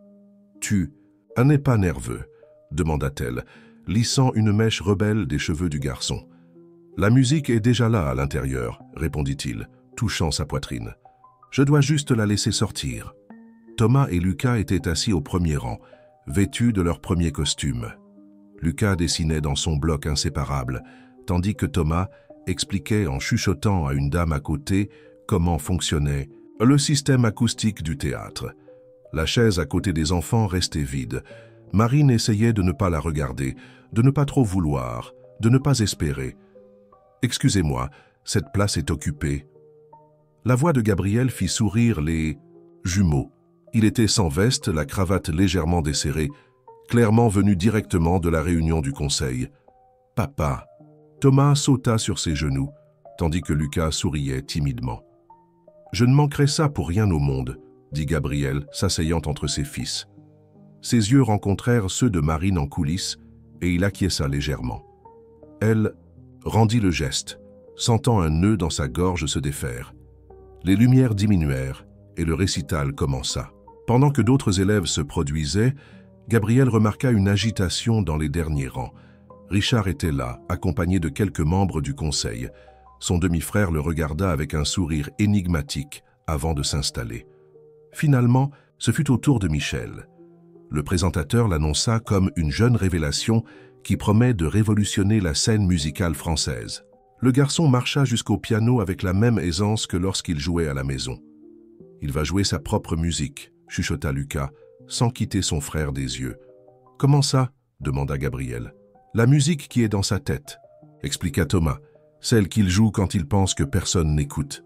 « Tu n'es pas nerveux ?» demanda-t-elle, lissant une mèche rebelle des cheveux du garçon. « La musique est déjà là à l'intérieur, » répondit-il, touchant sa poitrine. « Je dois juste la laisser sortir. » Thomas et Lucas étaient assis au premier rang, vêtus de leurs premiers costumes. Lucas dessinait dans son bloc inséparable, tandis que Thomas expliquait en chuchotant à une dame à côté comment fonctionnait le système acoustique du théâtre. La chaise à côté des enfants restait vide. Marine essayait de ne pas la regarder, de ne pas trop vouloir, de ne pas espérer. « Excusez-moi, cette place est occupée. » La voix de Gabriel fit sourire les jumeaux. Il était sans veste, la cravate légèrement desserrée, clairement venu directement de la réunion du conseil. « Papa !» Thomas sauta sur ses genoux, tandis que Lucas souriait timidement. « Je ne manquerai ça pour rien au monde », dit Gabriel, s'asseyant entre ses fils. Ses yeux rencontrèrent ceux de Marine en coulisses, et il acquiesça légèrement. Elle rendit le geste, sentant un nœud dans sa gorge se défaire. Les lumières diminuèrent, et le récital commença. Pendant que d'autres élèves se produisaient, Gabriel remarqua une agitation dans les derniers rangs. Richard était là, accompagné de quelques membres du conseil. Son demi-frère le regarda avec un sourire énigmatique avant de s'installer. Finalement, ce fut au tour de Michel. Le présentateur l'annonça comme une jeune révélation qui promet de révolutionner la scène musicale française. Le garçon marcha jusqu'au piano avec la même aisance que lorsqu'il jouait à la maison. « Il va jouer sa propre musique », chuchota Lucas, sans quitter son frère des yeux. « Comment ça ?» demanda Gabriel. « La musique qui est dans sa tête », expliqua Thomas, « celle qu'il joue quand il pense que personne n'écoute. »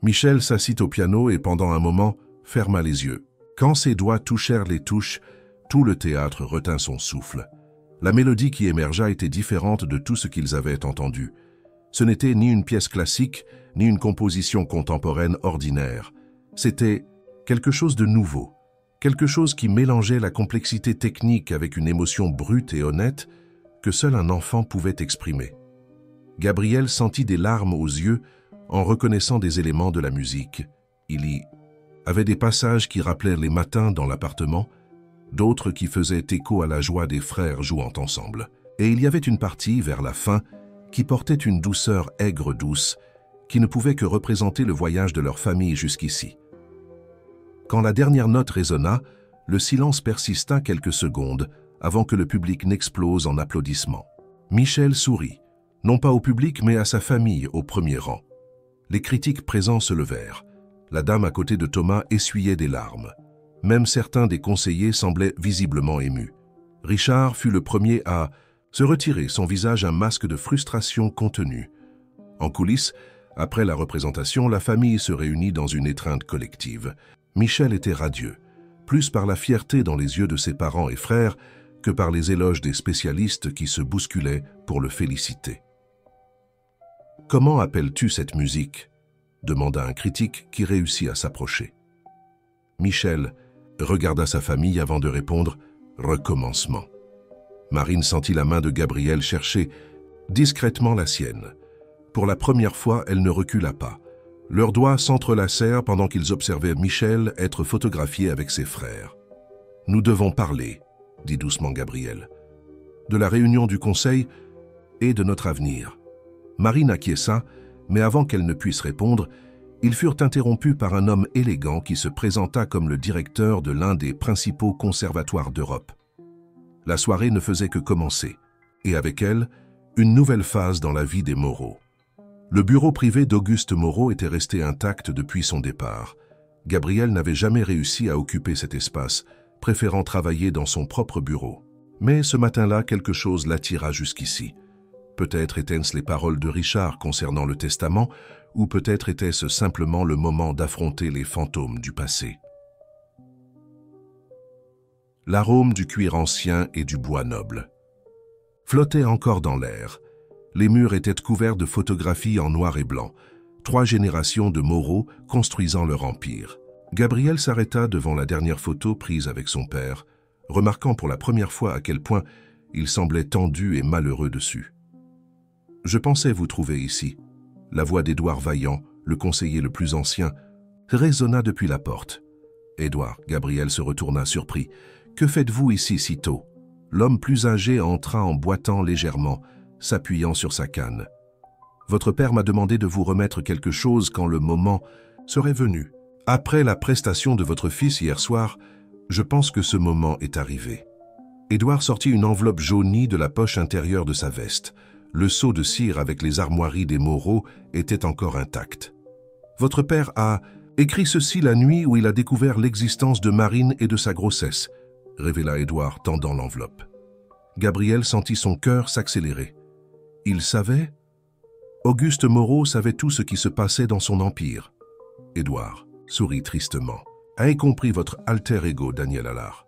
Michel s'assit au piano et pendant un moment ferma les yeux. Quand ses doigts touchèrent les touches, tout le théâtre retint son souffle. La mélodie qui émergea était différente de tout ce qu'ils avaient entendu. Ce n'était ni une pièce classique, ni une composition contemporaine ordinaire. C'était quelque chose de nouveau, quelque chose qui mélangeait la complexité technique avec une émotion brute et honnête que seul un enfant pouvait exprimer. Gabriel sentit des larmes aux yeux en reconnaissant des éléments de la musique. Il y avait des passages qui rappelaient les matins dans l'appartement, d'autres qui faisaient écho à la joie des frères jouant ensemble. Et il y avait une partie, vers la fin, qui portait une douceur aigre-douce, qui ne pouvait que représenter le voyage de leur famille jusqu'ici. Quand la dernière note résonna, le silence persista quelques secondes avant que le public n'explose en applaudissements. Michel sourit, non pas au public mais à sa famille au premier rang. Les critiques présents se levèrent. La dame à côté de Thomas essuyait des larmes. Même certains des conseillers semblaient visiblement émus. Richard fut le premier à se retirer, son visage un masque de frustration contenue. En coulisses, après la représentation, la famille se réunit dans une étreinte collective. Michel était radieux, plus par la fierté dans les yeux de ses parents et frères que par les éloges des spécialistes qui se bousculaient pour le féliciter. « Comment appelles-tu cette musique ?» demanda un critique qui réussit à s'approcher. Michel regarda sa famille avant de répondre « Recommencement ». Marine sentit la main de Gabriel chercher discrètement la sienne. Pour la première fois, elle ne recula pas. Leurs doigts s'entrelacèrent pendant qu'ils observaient Michel être photographié avec ses frères. « Nous devons parler », dit doucement Gabriel, « de la réunion du conseil et de notre avenir. » Marine acquiesça, mais avant qu'elle ne puisse répondre, ils furent interrompus par un homme élégant qui se présenta comme le directeur de l'un des principaux conservatoires d'Europe. La soirée ne faisait que commencer, et avec elle, une nouvelle phase dans la vie des Moreau. Le bureau privé d'Auguste Moreau était resté intact depuis son départ. Gabriel n'avait jamais réussi à occuper cet espace, préférant travailler dans son propre bureau. Mais ce matin-là, quelque chose l'attira jusqu'ici. Peut-être étaient-ce les paroles de Richard concernant le testament, ou peut-être était-ce simplement le moment d'affronter les fantômes du passé. L'arôme du cuir ancien et du bois noble flottait encore dans l'air. Les murs étaient couverts de photographies en noir et blanc, 3 générations de Moreau construisant leur empire. Gabriel s'arrêta devant la dernière photo prise avec son père, remarquant pour la première fois à quel point il semblait tendu et malheureux dessus. « Je pensais vous trouver ici. » La voix d'Édouard Vaillant, le conseiller le plus ancien, résonna depuis la porte. « Édouard », Gabriel se retourna surpris. « Que faites-vous ici si tôt ?» L'homme plus âgé entra en boitant légèrement, s'appuyant sur sa canne. « Votre père m'a demandé de vous remettre quelque chose quand le moment serait venu. Après la prestation de votre fils hier soir, je pense que ce moment est arrivé. » Édouard sortit une enveloppe jaunie de la poche intérieure de sa veste. Le seau de cire avec les armoiries des Moreau était encore intact. « Votre père a écrit ceci la nuit où il a découvert l'existence de Marine et de sa grossesse, » révéla Édouard, tendant l'enveloppe. Gabriel sentit son cœur s'accélérer. Il savait? Auguste Moreau savait tout ce qui se passait dans son empire. Édouard sourit tristement. « Avez compris votre alter ego, Daniel Allard. »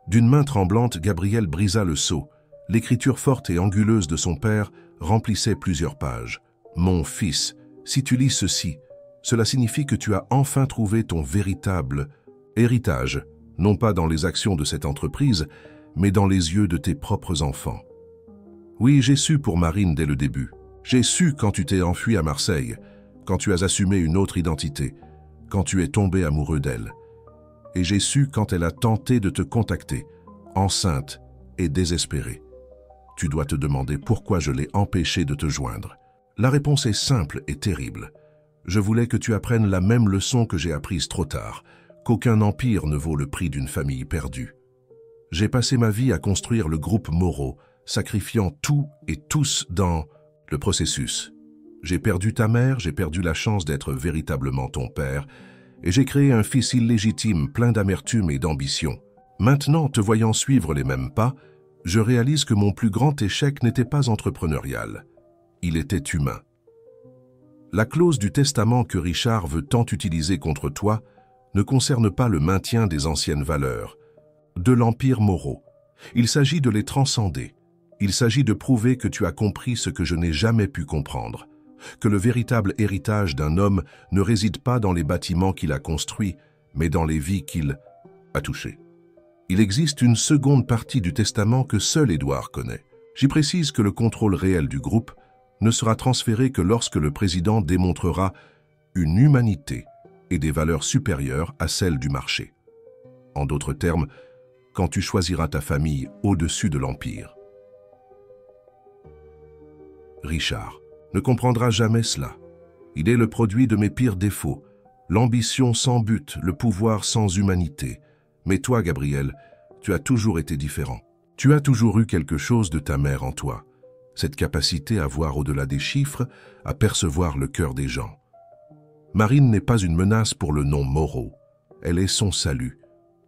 D'une main tremblante, Gabriel brisa le sceau. L'écriture forte et anguleuse de son père remplissait plusieurs pages. « Mon fils, si tu lis ceci, cela signifie que tu as enfin trouvé ton véritable héritage, non pas dans les actions de cette entreprise, mais dans les yeux de tes propres enfants. Oui, j'ai su pour Marine dès le début. J'ai su quand tu t'es enfui à Marseille, quand tu as assumé une autre identité, quand tu es tombé amoureux d'elle. Et j'ai su quand elle a tenté de te contacter, enceinte et désespérée. Tu dois te demander pourquoi je l'ai empêchée de te joindre. La réponse est simple et terrible. Je voulais que tu apprennes la même leçon que j'ai apprise trop tard, qu'aucun empire ne vaut le prix d'une famille perdue. J'ai passé ma vie à construire le groupe Moreau, sacrifiant tout et tous dans le processus. J'ai perdu ta mère, j'ai perdu la chance d'être véritablement ton père, et j'ai créé un fils illégitime, plein d'amertume et d'ambition. Maintenant, te voyant suivre les mêmes pas, je réalise que mon plus grand échec n'était pas entrepreneurial. Il était humain. La clause du testament que Richard veut tant utiliser contre toi ne concerne pas le maintien des anciennes valeurs, de l'empire Moreau. Il s'agit de les transcender. Il s'agit de prouver que tu as compris ce que je n'ai jamais pu comprendre, que le véritable héritage d'un homme ne réside pas dans les bâtiments qu'il a construits, mais dans les vies qu'il a touchées. Il existe une seconde partie du testament que seul Édouard connaît. J'y précise que le contrôle réel du groupe ne sera transféré que lorsque le président démontrera une humanité et des valeurs supérieures à celles du marché. En d'autres termes, quand tu choisiras ta famille au-dessus de l'Empire. Richard ne comprendra jamais cela. Il est le produit de mes pires défauts, l'ambition sans but, le pouvoir sans humanité. Mais toi, Gabriel, tu as toujours été différent. Tu as toujours eu quelque chose de ta mère en toi. cette capacité à voir au-delà des chiffres, à percevoir le cœur des gens. Marine n'est pas une menace pour le non-Moreau, elle est son salut.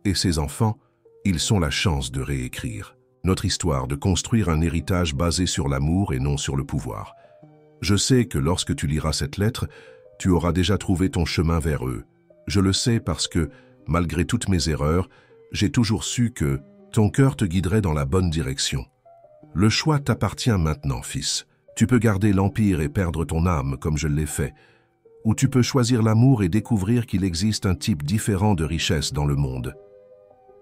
Et ses enfants, ils sont la chance de réécrire notre histoire, de construire un héritage basé sur l'amour et non sur le pouvoir. Je sais que lorsque tu liras cette lettre, tu auras déjà trouvé ton chemin vers eux. Je le sais parce que, malgré toutes mes erreurs, j'ai toujours su que ton cœur te guiderait dans la bonne direction. Le choix t'appartient maintenant, fils. Tu peux garder l'Empire et perdre ton âme, comme je l'ai fait. Ou tu peux choisir l'amour et découvrir qu'il existe un type différent de richesse dans le monde.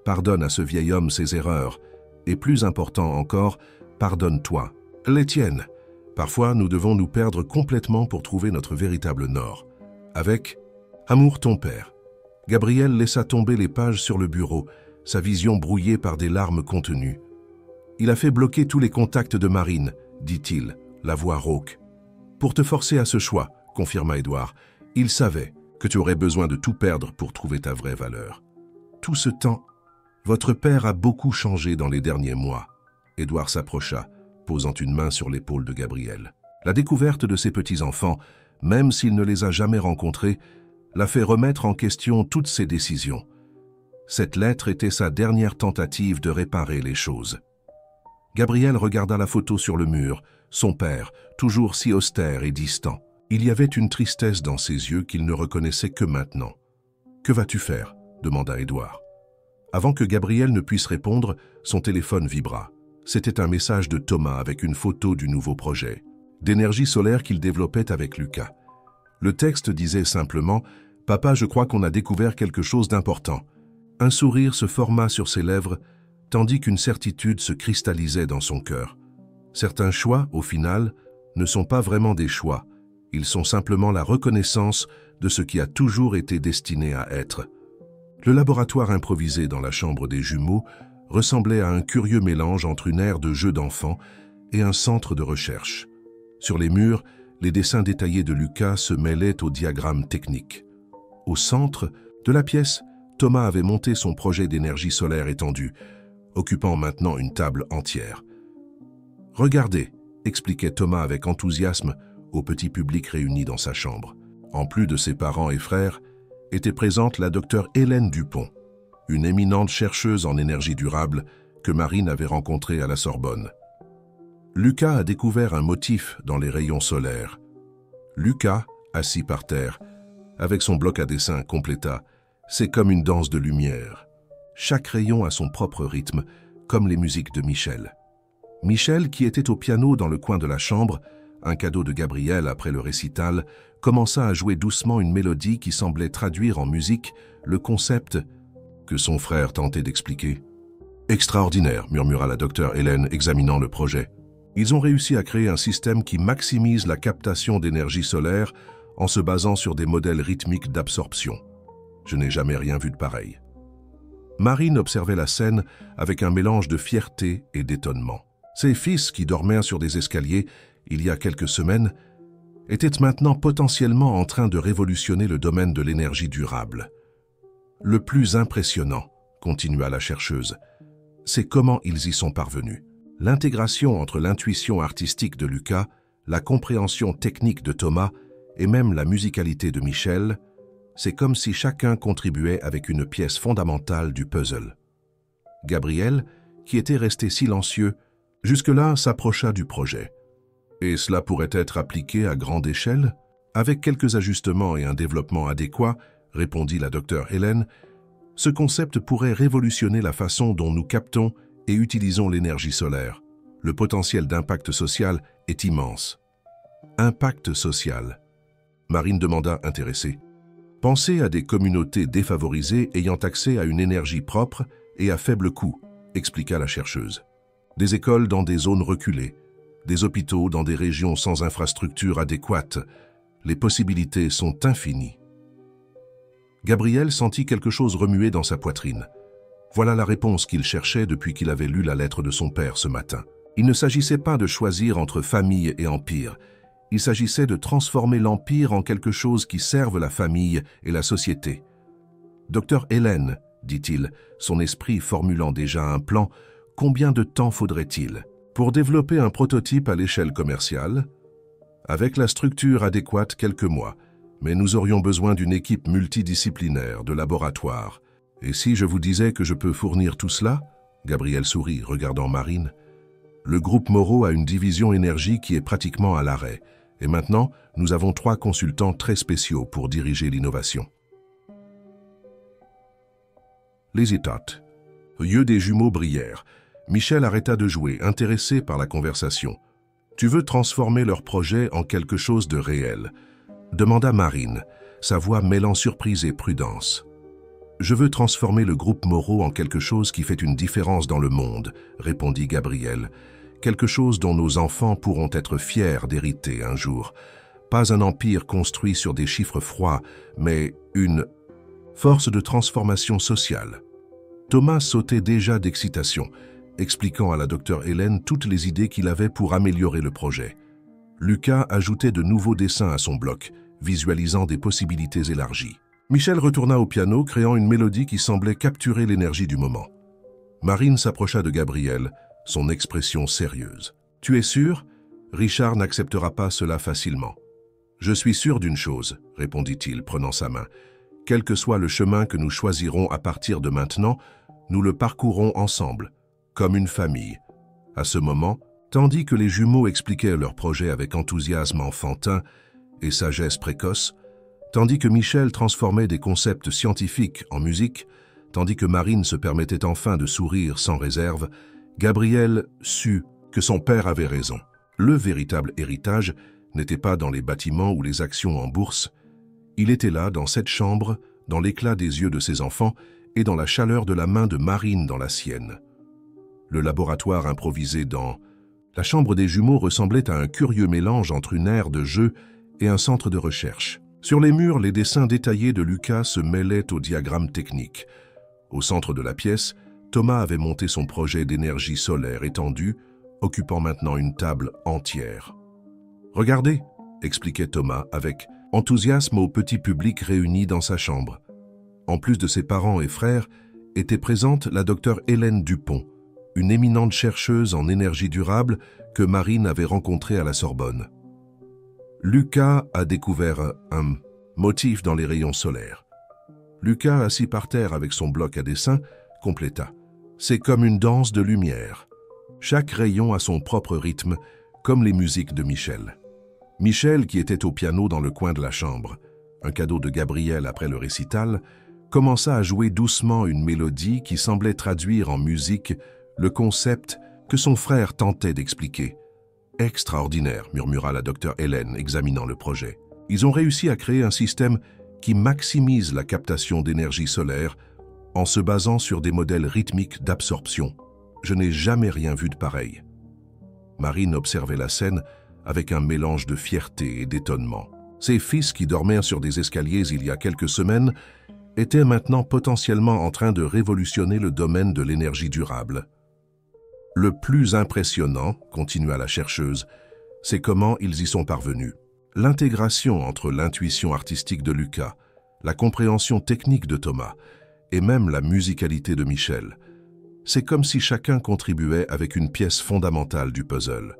Pardonne à ce vieil homme ses erreurs, et plus important encore, pardonne-toi, les tiennes. Parfois, nous devons nous perdre complètement pour trouver notre véritable nord. Avec amour, ton père. Gabriel laissa tomber les pages sur le bureau, sa vision brouillée par des larmes contenues. Il a fait bloquer tous les contacts de Marine, dit-il, la voix rauque. Pour te forcer à ce choix, confirma Édouard. Il savait que tu aurais besoin de tout perdre pour trouver ta vraie valeur. Tout ce temps, votre père a beaucoup changé dans les derniers mois. Édouard s'approcha, posant une main sur l'épaule de Gabriel. La découverte de ses petits-enfants, même s'il ne les a jamais rencontrés, l'a fait remettre en question toutes ses décisions. Cette lettre était sa dernière tentative de réparer les choses. Gabriel regarda la photo sur le mur, son père, toujours si austère et distant. Il y avait une tristesse dans ses yeux qu'il ne reconnaissait que maintenant. « Que vas-tu faire » demanda Édouard. Avant que Gabriel ne puisse répondre, son téléphone vibra. C'était un message de Thomas avec une photo du nouveau projet, d'énergie solaire qu'il développait avec Lucas. Le texte disait simplement « Papa, je crois qu'on a découvert quelque chose d'important ». Un sourire se forma sur ses lèvres, tandis qu'une certitude se cristallisait dans son cœur. Certains choix, au final, ne sont pas vraiment des choix. Ils sont simplement la reconnaissance de ce qui a toujours été destiné à être. Le laboratoire improvisé dans la chambre des jumeaux ressemblait à un curieux mélange entre une aire de jeu d'enfants et un centre de recherche. Sur les murs, les dessins détaillés de Lucas se mêlaient aux diagrammes techniques. Au centre de la pièce, Thomas avait monté son projet d'énergie solaire étendue, occupant maintenant une table entière. « Regardez », expliquait Thomas avec enthousiasme au petit public réuni dans sa chambre. En plus de ses parents et frères, était présente la docteure Hélène Dupont, une éminente chercheuse en énergie durable que Marine avait rencontrée à la Sorbonne. Lucas a découvert un motif dans les rayons solaires. Lucas, assis par terre, avec son bloc à dessin, compléta « C'est comme une danse de lumière. Chaque rayon a son propre rythme, comme les musiques de Michel. » Michel, qui était au piano dans le coin de la chambre, un cadeau de Gabriel après le récital, commença à jouer doucement une mélodie qui semblait traduire en musique le concept que son frère tentait d'expliquer. « Extraordinaire », murmura la docteure Hélène, examinant le projet. Ils ont réussi à créer un système qui maximise la captation d'énergie solaire en se basant sur des modèles rythmiques d'absorption. Je n'ai jamais rien vu de pareil. Marine observait la scène avec un mélange de fierté et d'étonnement. Ses fils, qui dormaient sur des escaliers il y a quelques semaines, étaient maintenant potentiellement en train de révolutionner le domaine de l'énergie durable. Le plus impressionnant, continua la chercheuse, c'est comment ils y sont parvenus. L'intégration entre l'intuition artistique de Lucas, la compréhension technique de Thomas et même la musicalité de Michel, c'est comme si chacun contribuait avec une pièce fondamentale du puzzle. Gabriel, qui était resté silencieux, jusque-là s'approcha du projet. Et cela pourrait être appliqué à grande échelle? Avec quelques ajustements et un développement adéquat, répondit la docteure Hélène, ce concept pourrait révolutionner la façon dont nous captons et utilisons l'énergie solaire. Le potentiel d'impact social est immense. Impact social. Marine demanda intéressée. Pensez à des communautés défavorisées ayant accès à une énergie propre et à faible coût, expliqua la chercheuse. Des écoles dans des zones reculées, des hôpitaux dans des régions sans infrastructures adéquates. Les possibilités sont infinies. Gabriel sentit quelque chose remuer dans sa poitrine. Voilà la réponse qu'il cherchait depuis qu'il avait lu la lettre de son père ce matin. Il ne s'agissait pas de choisir entre famille et empire. Il s'agissait de transformer l'empire en quelque chose qui serve la famille et la société. « Docteur Hélène, » dit-il, son esprit formulant déjà un plan, « combien de temps faudrait-il » Pour développer un prototype à l'échelle commerciale, avec la structure adéquate quelques mois, mais nous aurions besoin d'une équipe multidisciplinaire, de laboratoire. Et si je vous disais que je peux fournir tout cela? Gabriel sourit, regardant Marine. Le groupe Moreau a une division énergie qui est pratiquement à l'arrêt. Et maintenant, nous avons 3 consultants très spéciaux pour diriger l'innovation. Les étates. Aux yeux des jumeaux brillèrent. Michel arrêta de jouer, intéressé par la conversation. « Tu veux transformer leur projet en quelque chose de réel ?» demanda Marine, sa voix mêlant surprise et prudence. « Je veux transformer le groupe Moreau en quelque chose qui fait une différence dans le monde, » répondit Gabriel. « Quelque chose dont nos enfants pourront être fiers d'hériter un jour. Pas un empire construit sur des chiffres froids, mais une force de transformation sociale. » Thomas sautait déjà d'excitation, expliquant à la docteure Hélène toutes les idées qu'il avait pour améliorer le projet. Lucas ajoutait de nouveaux dessins à son bloc, visualisant des possibilités élargies. Michel retourna au piano, créant une mélodie qui semblait capturer l'énergie du moment. Marine s'approcha de Gabriel, son expression sérieuse. « Tu es sûr? Richard n'acceptera pas cela facilement. »« Je suis sûr d'une chose, » répondit-il, prenant sa main. « Quel que soit le chemin que nous choisirons à partir de maintenant, nous le parcourrons ensemble, comme une famille. » À ce moment, tandis que les jumeaux expliquaient leur projet avec enthousiasme enfantin et sagesse précoce, tandis que Michel transformait des concepts scientifiques en musique, tandis que Marine se permettait enfin de sourire sans réserve, Gabriel sut que son père avait raison. Le véritable héritage n'était pas dans les bâtiments ou les actions en bourse. Il était là, dans cette chambre, dans l'éclat des yeux de ses enfants et dans la chaleur de la main de Marine dans la sienne. Le laboratoire improvisé dans la chambre des jumeaux ressemblait à un curieux mélange entre une aire de jeu et un centre de recherche. Sur les murs, les dessins détaillés de Lucas se mêlaient aux diagrammes techniques. Au centre de la pièce, Thomas avait monté son projet d'énergie solaire étendue, occupant maintenant une table entière. « Regardez !» expliquait Thomas avec enthousiasme au petit public réuni dans sa chambre. En plus de ses parents et frères, était présente la docteure Hélène Dupont, une éminente chercheuse en énergie durable que Marine avait rencontrée à la Sorbonne. Lucas a découvert un motif dans les rayons solaires. Lucas, assis par terre avec son bloc à dessin, compléta. C'est comme une danse de lumière. Chaque rayon a son propre rythme, comme les musiques de Michel. Michel, qui était au piano dans le coin de la chambre, un cadeau de Gabriel après le récital, commença à jouer doucement une mélodie qui semblait traduire en musique le concept que son frère tentait d'expliquer. « Extraordinaire », murmura la docteure Hélène, examinant le projet. Ils ont réussi à créer un système qui maximise la captation d'énergie solaire en se basant sur des modèles rythmiques d'absorption. Je n'ai jamais rien vu de pareil. Marine observait la scène avec un mélange de fierté et d'étonnement. Ses fils, qui dormaient sur des escaliers il y a quelques semaines, étaient maintenant potentiellement en train de révolutionner le domaine de l'énergie durable. Le plus impressionnant, continua la chercheuse, c'est comment ils y sont parvenus. L'intégration entre l'intuition artistique de Lucas, la compréhension technique de Thomas et même la musicalité de Michel. C'est comme si chacun contribuait avec une pièce fondamentale du puzzle.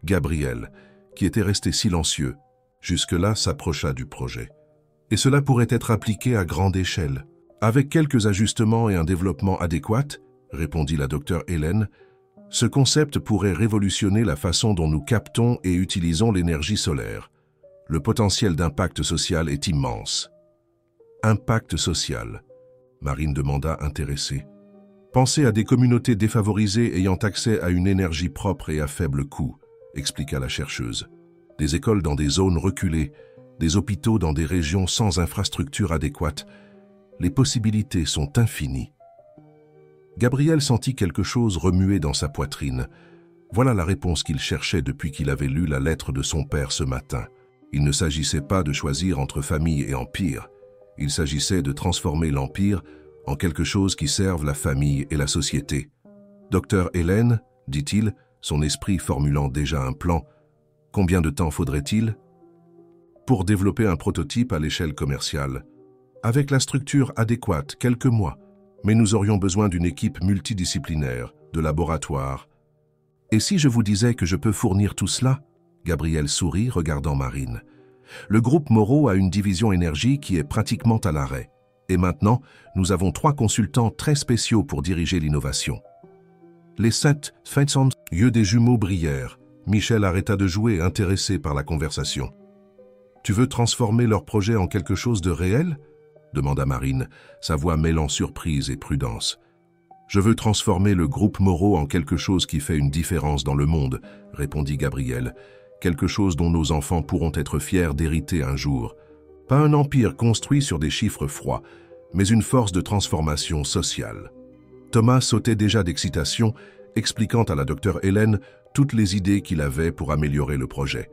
Gabriel, qui était resté silencieux, jusque-là s'approcha du projet. Et cela pourrait être appliqué à grande échelle. Avec quelques ajustements et un développement adéquat, répondit la docteure Hélène, ce concept pourrait révolutionner la façon dont nous captons et utilisons l'énergie solaire. Le potentiel d'impact social est immense. Impact social, Marine demanda intéressée. Pensez à des communautés défavorisées ayant accès à une énergie propre et à faible coût, expliqua la chercheuse. Des écoles dans des zones reculées, des hôpitaux dans des régions sans infrastructures adéquates. Les possibilités sont infinies. Gabriel sentit quelque chose remuer dans sa poitrine. Voilà la réponse qu'il cherchait depuis qu'il avait lu la lettre de son père ce matin. Il ne s'agissait pas de choisir entre famille et empire. Il s'agissait de transformer l'empire en quelque chose qui serve la famille et la société. « Docteur Hélène, dit-il, son esprit formulant déjà un plan, combien de temps faudrait-il ? Pour développer un prototype à l'échelle commerciale. Avec la structure adéquate, quelques mois. Mais nous aurions besoin d'une équipe multidisciplinaire, de laboratoire. Et si je vous disais que je peux fournir tout cela? Gabriel sourit, regardant Marine. Le groupe Moreau a une division énergie qui est pratiquement à l'arrêt. Et maintenant, nous avons 3 consultants très spéciaux pour diriger l'innovation. Les 7 Fenson, yeux des jumeaux brillèrent. Michel arrêta de jouer, intéressé par la conversation. « Tu veux transformer leur projet en quelque chose de réel ?» demanda Marine, sa voix mêlant surprise et prudence. « Je veux transformer le groupe Moreau en quelque chose qui fait une différence dans le monde, » répondit Gabriel. « Quelque chose dont nos enfants pourront être fiers d'hériter un jour. Pas un empire construit sur des chiffres froids, mais une force de transformation sociale. » Thomas sautait déjà d'excitation, expliquant à la docteure Hélène toutes les idées qu'il avait pour améliorer le projet.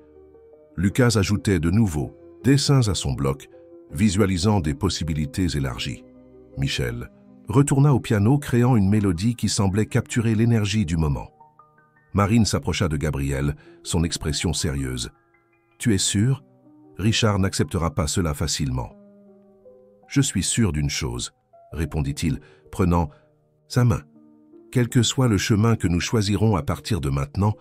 Lucas ajoutait de nouveaux dessins à son bloc, visualisant des possibilités élargies. Michel retourna au piano, créant une mélodie qui semblait capturer l'énergie du moment. Marine s'approcha de Gabriel, son expression sérieuse. « Tu es sûr? Richard n'acceptera pas cela facilement. »« Je suis sûr d'une chose, » répondit-il, prenant sa main. « Quel que soit le chemin que nous choisirons à partir de maintenant,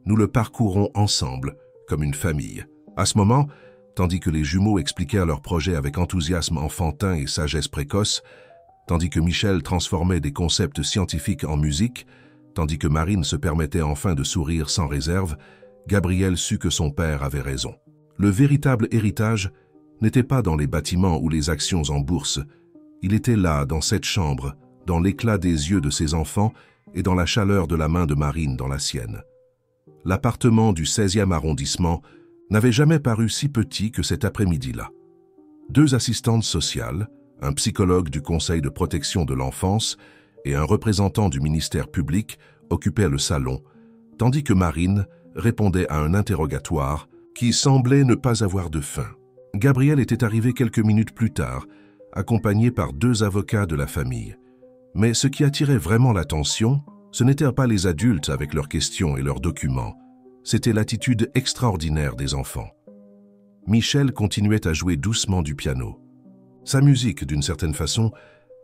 nous le parcourrons ensemble, comme une famille. » À ce moment, tandis que les jumeaux expliquèrent leur projet avec enthousiasme enfantin et sagesse précoce, tandis que Michel transformait des concepts scientifiques en musique, tandis que Marine se permettait enfin de sourire sans réserve, Gabriel sut que son père avait raison. Le véritable héritage n'était pas dans les bâtiments ou les actions en bourse. Il était là, dans cette chambre, dans l'éclat des yeux de ses enfants et dans la chaleur de la main de Marine dans la sienne. L'appartement du 16e arrondissement n'avait jamais paru si petit que cet après-midi-là. 2 assistantes sociales, un psychologue du Conseil de protection de l'enfance et un représentant du ministère public occupaient le salon, tandis que Marine répondait à un interrogatoire qui semblait ne pas avoir de fin. Gabriel était arrivé quelques minutes plus tard, accompagné par 2 avocats de la famille. Mais ce qui attirait vraiment l'attention, ce n'étaient pas les adultes avec leurs questions et leurs documents, c'était l'attitude extraordinaire des enfants. Michel continuait à jouer doucement du piano. Sa musique, d'une certaine façon,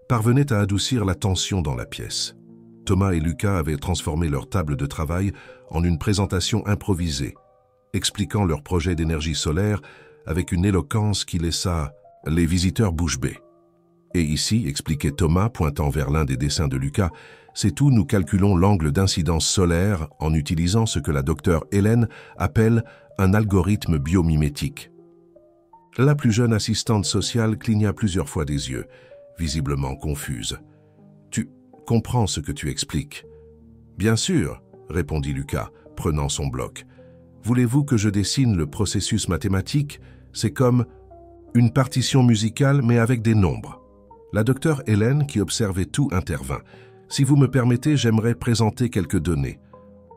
parvenait à adoucir la tension dans la pièce. Thomas et Lucas avaient transformé leur table de travail en une présentation improvisée, expliquant leur projet d'énergie solaire avec une éloquence qui laissa les visiteurs bouche bée. Et ici, expliquait Thomas, pointant vers l'un des dessins de Lucas, c'est où nous calculons l'angle d'incidence solaire en utilisant ce que la docteure Hélène appelle un algorithme biomimétique. La plus jeune assistante sociale cligna plusieurs fois des yeux, visiblement confuse. « Tu comprends ce que tu expliques ?»« Bien sûr, » répondit Lucas, prenant son bloc. « Voulez-vous que je dessine le processus mathématique? C'est comme une partition musicale, mais avec des nombres. » La docteure Hélène, qui observait tout, intervint. « Si vous me permettez, j'aimerais présenter quelques données.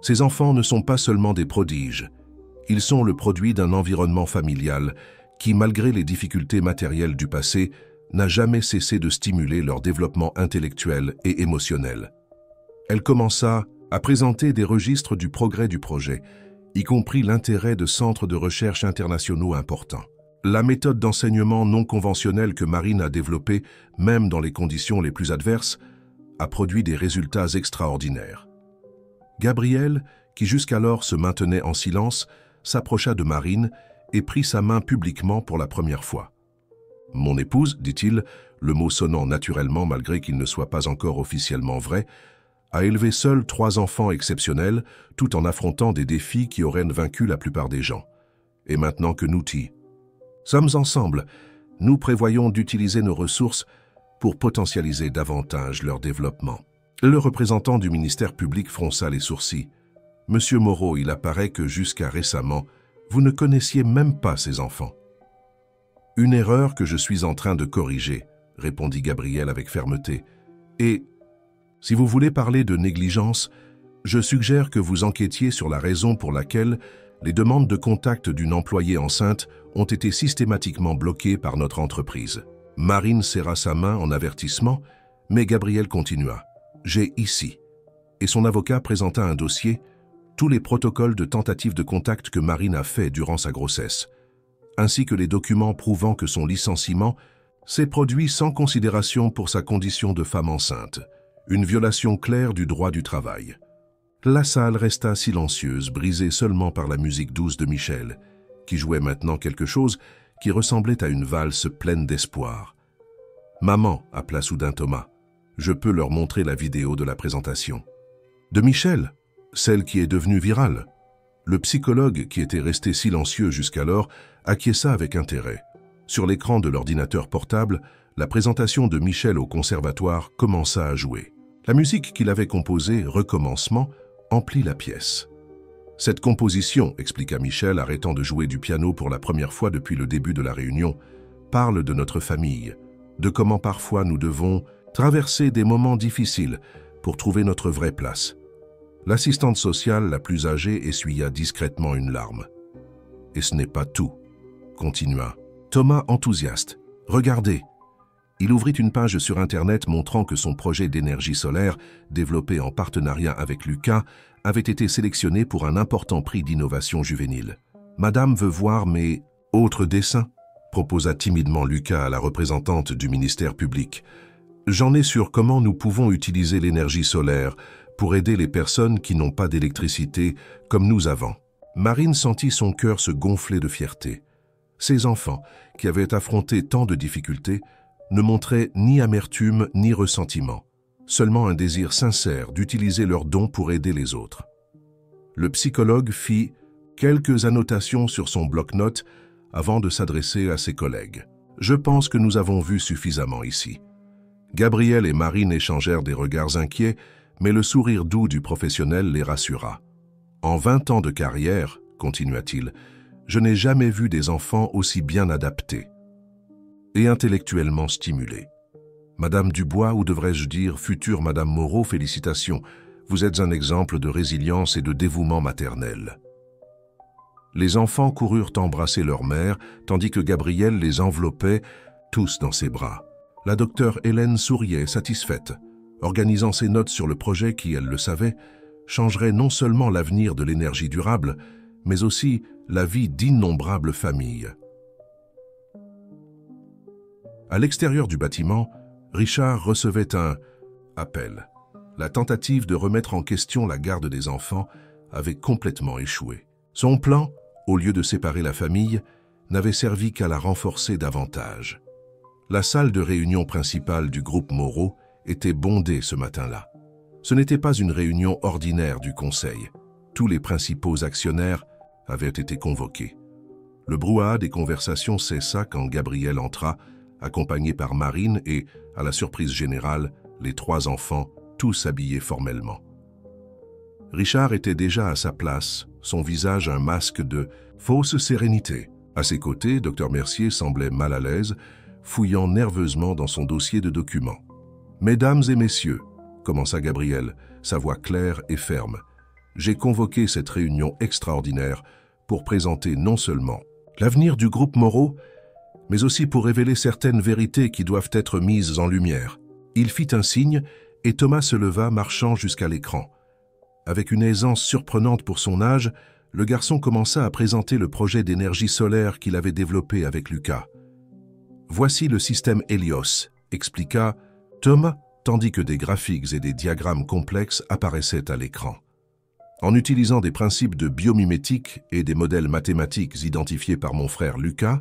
Ces enfants ne sont pas seulement des prodiges. Ils sont le produit d'un environnement familial qui, malgré les difficultés matérielles du passé, n'a jamais cessé de stimuler leur développement intellectuel et émotionnel. » Elle commença à présenter des registres du progrès du projet, y compris l'intérêt de centres de recherche internationaux importants. La méthode d'enseignement non conventionnelle que Marine a développée, même dans les conditions les plus adverses, a produit des résultats extraordinaires. Gabriel, qui jusqu'alors se maintenait en silence, s'approcha de Marine et prit sa main publiquement pour la première fois. « Mon épouse, dit-il, le mot sonnant naturellement malgré qu'il ne soit pas encore officiellement vrai, a élevé seule 3 enfants exceptionnels tout en affrontant des défis qui auraient vaincu la plupart des gens. Et maintenant que nous sommes ensemble, nous prévoyons d'utiliser nos ressources pour potentialiser davantage leur développement. » Le représentant du ministère public fronça les sourcils. « Monsieur Moreau, il apparaît que jusqu'à récemment, vous ne connaissiez même pas ces enfants. »« Une erreur que je suis en train de corriger, » répondit Gabriel avec fermeté. « Et, si vous voulez parler de négligence, je suggère que vous enquêtiez sur la raison pour laquelle les demandes de contact d'une employée enceinte ont été systématiquement bloquées par notre entreprise. » Marine serra sa main en avertissement, mais Gabriel continua. « J'ai ici. » Et son avocat présenta un dossier, tous les protocoles de tentative de contact que Marine a fait durant sa grossesse, ainsi que les documents prouvant que son licenciement s'est produit sans considération pour sa condition de femme enceinte, une violation claire du droit du travail. La salle resta silencieuse, brisée seulement par la musique douce de Michel, qui jouait maintenant quelque chose qui ressemblait à une valse pleine d'espoir. « Maman » appela soudain Thomas. « Je peux leur montrer la vidéo de la présentation. » De Michel, celle qui est devenue virale. Le psychologue, qui était resté silencieux jusqu'alors, acquiesça avec intérêt. Sur l'écran de l'ordinateur portable, la présentation de Michel au conservatoire commença à jouer. La musique qu'il avait composée, Recommencement, emplit la pièce. « Cette composition, expliqua Michel, arrêtant de jouer du piano pour la première fois depuis le début de la réunion, parle de notre famille, de comment parfois nous devons traverser des moments difficiles pour trouver notre vraie place. » L'assistante sociale la plus âgée essuya discrètement une larme. « Et ce n'est pas tout, » continua Thomas enthousiaste. « Regardez !» Il ouvrit une page sur Internet montrant que son projet d'énergie solaire, développé en partenariat avec Lucas, avait été sélectionné pour un important prix d'innovation juvénile. « Madame veut voir mes autres dessins ?» proposa timidement Lucas à la représentante du ministère public. « J'en ai sur comment nous pouvons utiliser l'énergie solaire pour aider les personnes qui n'ont pas d'électricité comme nous avons. » Marine sentit son cœur se gonfler de fierté. Ses enfants, qui avaient affronté tant de difficultés, ne montraient ni amertume ni ressentiment, seulement un désir sincère d'utiliser leurs dons pour aider les autres. Le psychologue fit quelques annotations sur son bloc-notes avant de s'adresser à ses collègues. « Je pense que nous avons vu suffisamment ici. » Gabriel et Marine échangèrent des regards inquiets, mais le sourire doux du professionnel les rassura. « En 20 ans de carrière, continua-t-il, je n'ai jamais vu des enfants aussi bien adaptés et intellectuellement stimulés. Madame Dubois, ou devrais-je dire future Madame Moreau, félicitations, vous êtes un exemple de résilience et de dévouement maternel. » Les enfants coururent embrasser leur mère, tandis que Gabriel les enveloppait tous dans ses bras. La docteure Hélène souriait, satisfaite, organisant ses notes sur le projet qui, elle le savait, changerait non seulement l'avenir de l'énergie durable, mais aussi la vie d'innombrables familles. À l'extérieur du bâtiment, Richard recevait un appel. La tentative de remettre en question la garde des enfants avait complètement échoué. Son plan, au lieu de séparer la famille, n'avait servi qu'à la renforcer davantage. La salle de réunion principale du groupe Moreau était bondée ce matin-là. Ce n'était pas une réunion ordinaire du conseil. Tous les principaux actionnaires avaient été convoqués. Le brouhaha des conversations cessa quand Gabriel entra, accompagné par Marine et, à la surprise générale, les 3 enfants, tous habillés formellement. Richard était déjà à sa place, son visage un masque de fausse sérénité. À ses côtés, Dr Mercier semblait mal à l'aise, fouillant nerveusement dans son dossier de documents. « Mesdames et messieurs, » commença Gabriel, sa voix claire et ferme, « j'ai convoqué cette réunion extraordinaire pour présenter non seulement l'avenir du groupe Moreau, mais aussi pour révéler certaines vérités qui doivent être mises en lumière. » Il fit un signe et Thomas se leva, marchant jusqu'à l'écran. Avec une aisance surprenante pour son âge, le garçon commença à présenter le projet d'énergie solaire qu'il avait développé avec Lucas. « Voici le système Helios », expliqua Tom, tandis que des graphiques et des diagrammes complexes apparaissaient à l'écran. En utilisant des principes de biomimétique et des modèles mathématiques identifiés par mon frère Lucas,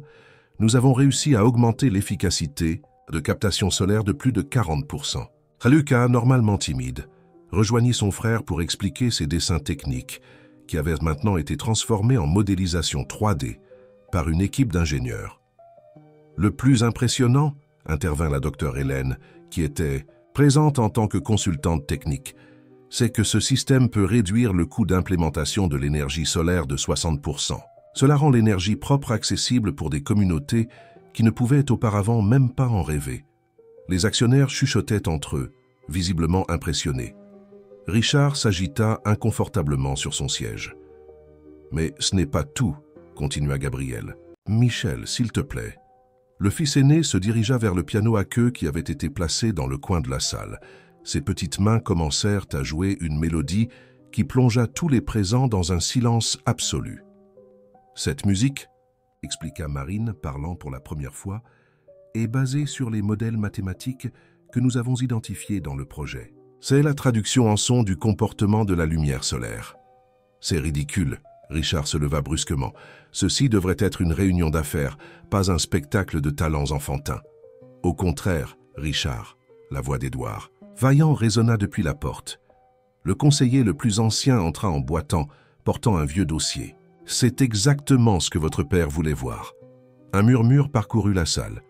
nous avons réussi à augmenter l'efficacité de captation solaire de plus de 40%. Lucas, normalement timide, rejoignit son frère pour expliquer ses dessins techniques, qui avaient maintenant été transformés en modélisation 3D par une équipe d'ingénieurs. Le plus impressionnant, intervint la docteure Hélène, qui était présente en tant que consultante technique, c'est que ce système peut réduire le coût d'implémentation de l'énergie solaire de 60%. Cela rend l'énergie propre accessible pour des communautés qui ne pouvaient auparavant même pas en rêver. Les actionnaires chuchotaient entre eux, visiblement impressionnés. Richard s'agita inconfortablement sur son siège. « Mais ce n'est pas tout, » continua Gabriel. « Michel, s'il te plaît. » Le fils aîné se dirigea vers le piano à queue qui avait été placé dans le coin de la salle. Ses petites mains commencèrent à jouer une mélodie qui plongea tous les présents dans un silence absolu. « Cette musique, » expliqua Marine, parlant pour la première fois, « est basée sur les modèles mathématiques que nous avons identifiés dans le projet. C'est la traduction en son du comportement de la lumière solaire. C'est ridicule, Richard se leva brusquement. Ceci devrait être une réunion d'affaires, pas un spectacle de talents enfantins. Au contraire, Richard, la voix d'Édouard. Vaillant résonna depuis la porte. Le conseiller le plus ancien entra en boitant, portant un vieux dossier. C'est exactement ce que votre père voulait voir. Un murmure parcourut la salle.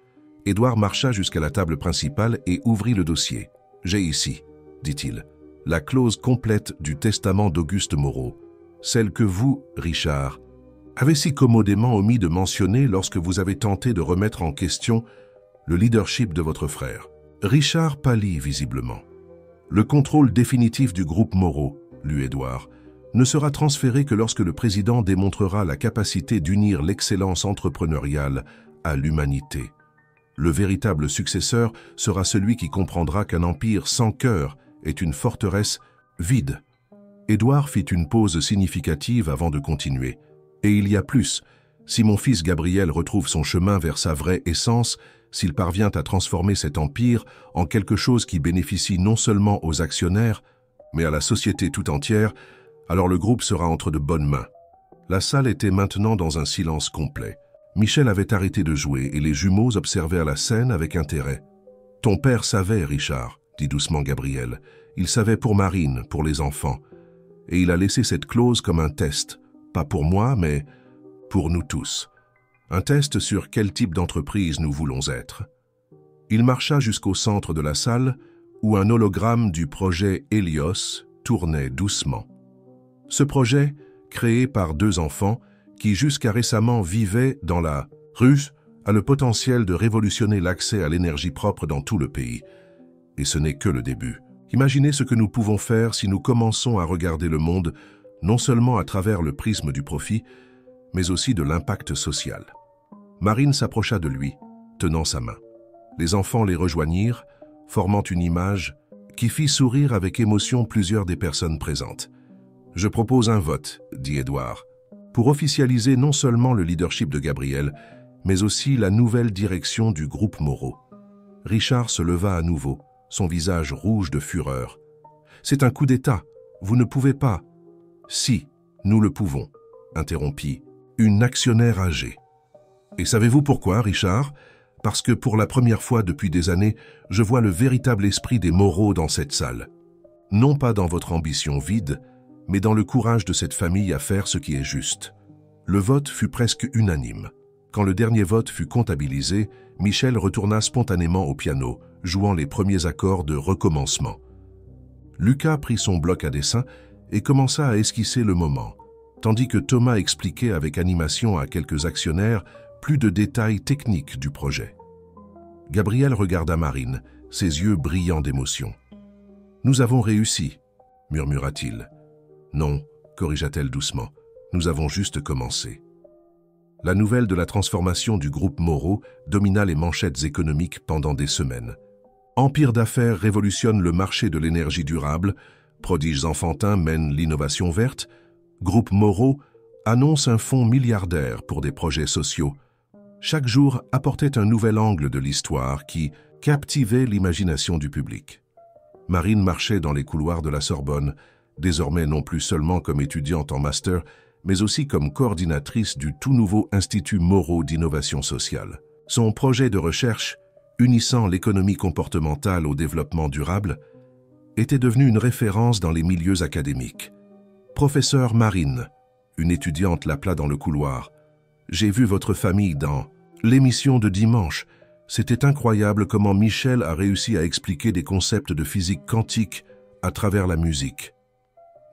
Édouard marcha jusqu'à la table principale et ouvrit le dossier. « J'ai ici, dit-il, la clause complète du testament d'Auguste Moreau, celle que vous, Richard, avez si commodément omis de mentionner lorsque vous avez tenté de remettre en question le leadership de votre frère. » Richard pâlit visiblement. « Le contrôle définitif du groupe Moreau, lut Édouard, ne sera transféré que lorsque le président démontrera la capacité d'unir l'excellence entrepreneuriale à l'humanité. Le véritable successeur sera celui qui comprendra qu'un empire sans cœur est une forteresse vide. » Édouard fit une pause significative avant de continuer. « Et il y a plus. Si mon fils Gabriel retrouve son chemin vers sa vraie essence, s'il parvient à transformer cet empire en quelque chose qui bénéficie non seulement aux actionnaires, mais à la société tout entière, alors le groupe sera entre de bonnes mains. » La salle était maintenant dans un silence complet. Michel avait arrêté de jouer et les jumeaux observaient la scène avec intérêt. « Ton père savait, Richard, » dit doucement Gabriel. « Il savait pour Marine, pour les enfants. Et il a laissé cette clause comme un test, pas pour moi, mais pour nous tous. Un test sur quel type d'entreprise nous voulons être. » Il marcha jusqu'au centre de la salle, où un hologramme du projet Hélios tournait doucement. Ce projet, créé par deux enfants, qui jusqu'à récemment vivaient dans la rue, a le potentiel de révolutionner l'accès à l'énergie propre dans tout le pays. Et ce n'est que le début. Imaginez ce que nous pouvons faire si nous commençons à regarder le monde non seulement à travers le prisme du profit, mais aussi de l'impact social. Marine s'approcha de lui, tenant sa main. Les enfants les rejoignirent, formant une image qui fit sourire avec émotion plusieurs des personnes présentes. « Je propose un vote, » dit Édouard, pour officialiser non seulement le leadership de Gabriel, mais aussi la nouvelle direction du groupe Moreau. Richard se leva à nouveau, son visage rouge de fureur. « C'est un coup d'État, vous ne pouvez pas. »« Si, nous le pouvons, » interrompit une actionnaire âgée. « Et savez-vous pourquoi, Richard ? Parce que pour la première fois depuis des années, je vois le véritable esprit des Moreau dans cette salle. Non pas dans votre ambition vide, mais dans le courage de cette famille à faire ce qui est juste. » Le vote fut presque unanime. Quand le dernier vote fut comptabilisé, Michel retourna spontanément au piano, jouant les premiers accords de recommencement. Lucas prit son bloc à dessin et commença à esquisser le moment, tandis que Thomas expliquait avec animation à quelques actionnaires plus de détails techniques du projet. Gabriel regarda Marine, ses yeux brillants d'émotion. « Nous avons réussi, » murmura-t-il. « Non, » corrigea-t-elle doucement, « nous avons juste commencé. » La nouvelle de la transformation du groupe Moreau domina les manchettes économiques pendant des semaines. Empire d'affaires révolutionne le marché de l'énergie durable, prodiges enfantins mènent l'innovation verte, groupe Moreau annonce un fonds milliardaire pour des projets sociaux. Chaque jour apportait un nouvel angle de l'histoire qui captivait l'imagination du public. Marine marchait dans les couloirs de la Sorbonne, désormais non plus seulement comme étudiante en master, mais aussi comme coordinatrice du tout nouveau Institut Moreau d'innovation sociale. Son projet de recherche, unissant l'économie comportementale au développement durable, était devenu une référence dans les milieux académiques. « Professeur Marine », une étudiante l'appela dans le couloir, « j'ai vu votre famille dans l'émission de dimanche. C'était incroyable comment Michel a réussi à expliquer des concepts de physique quantique à travers la musique. »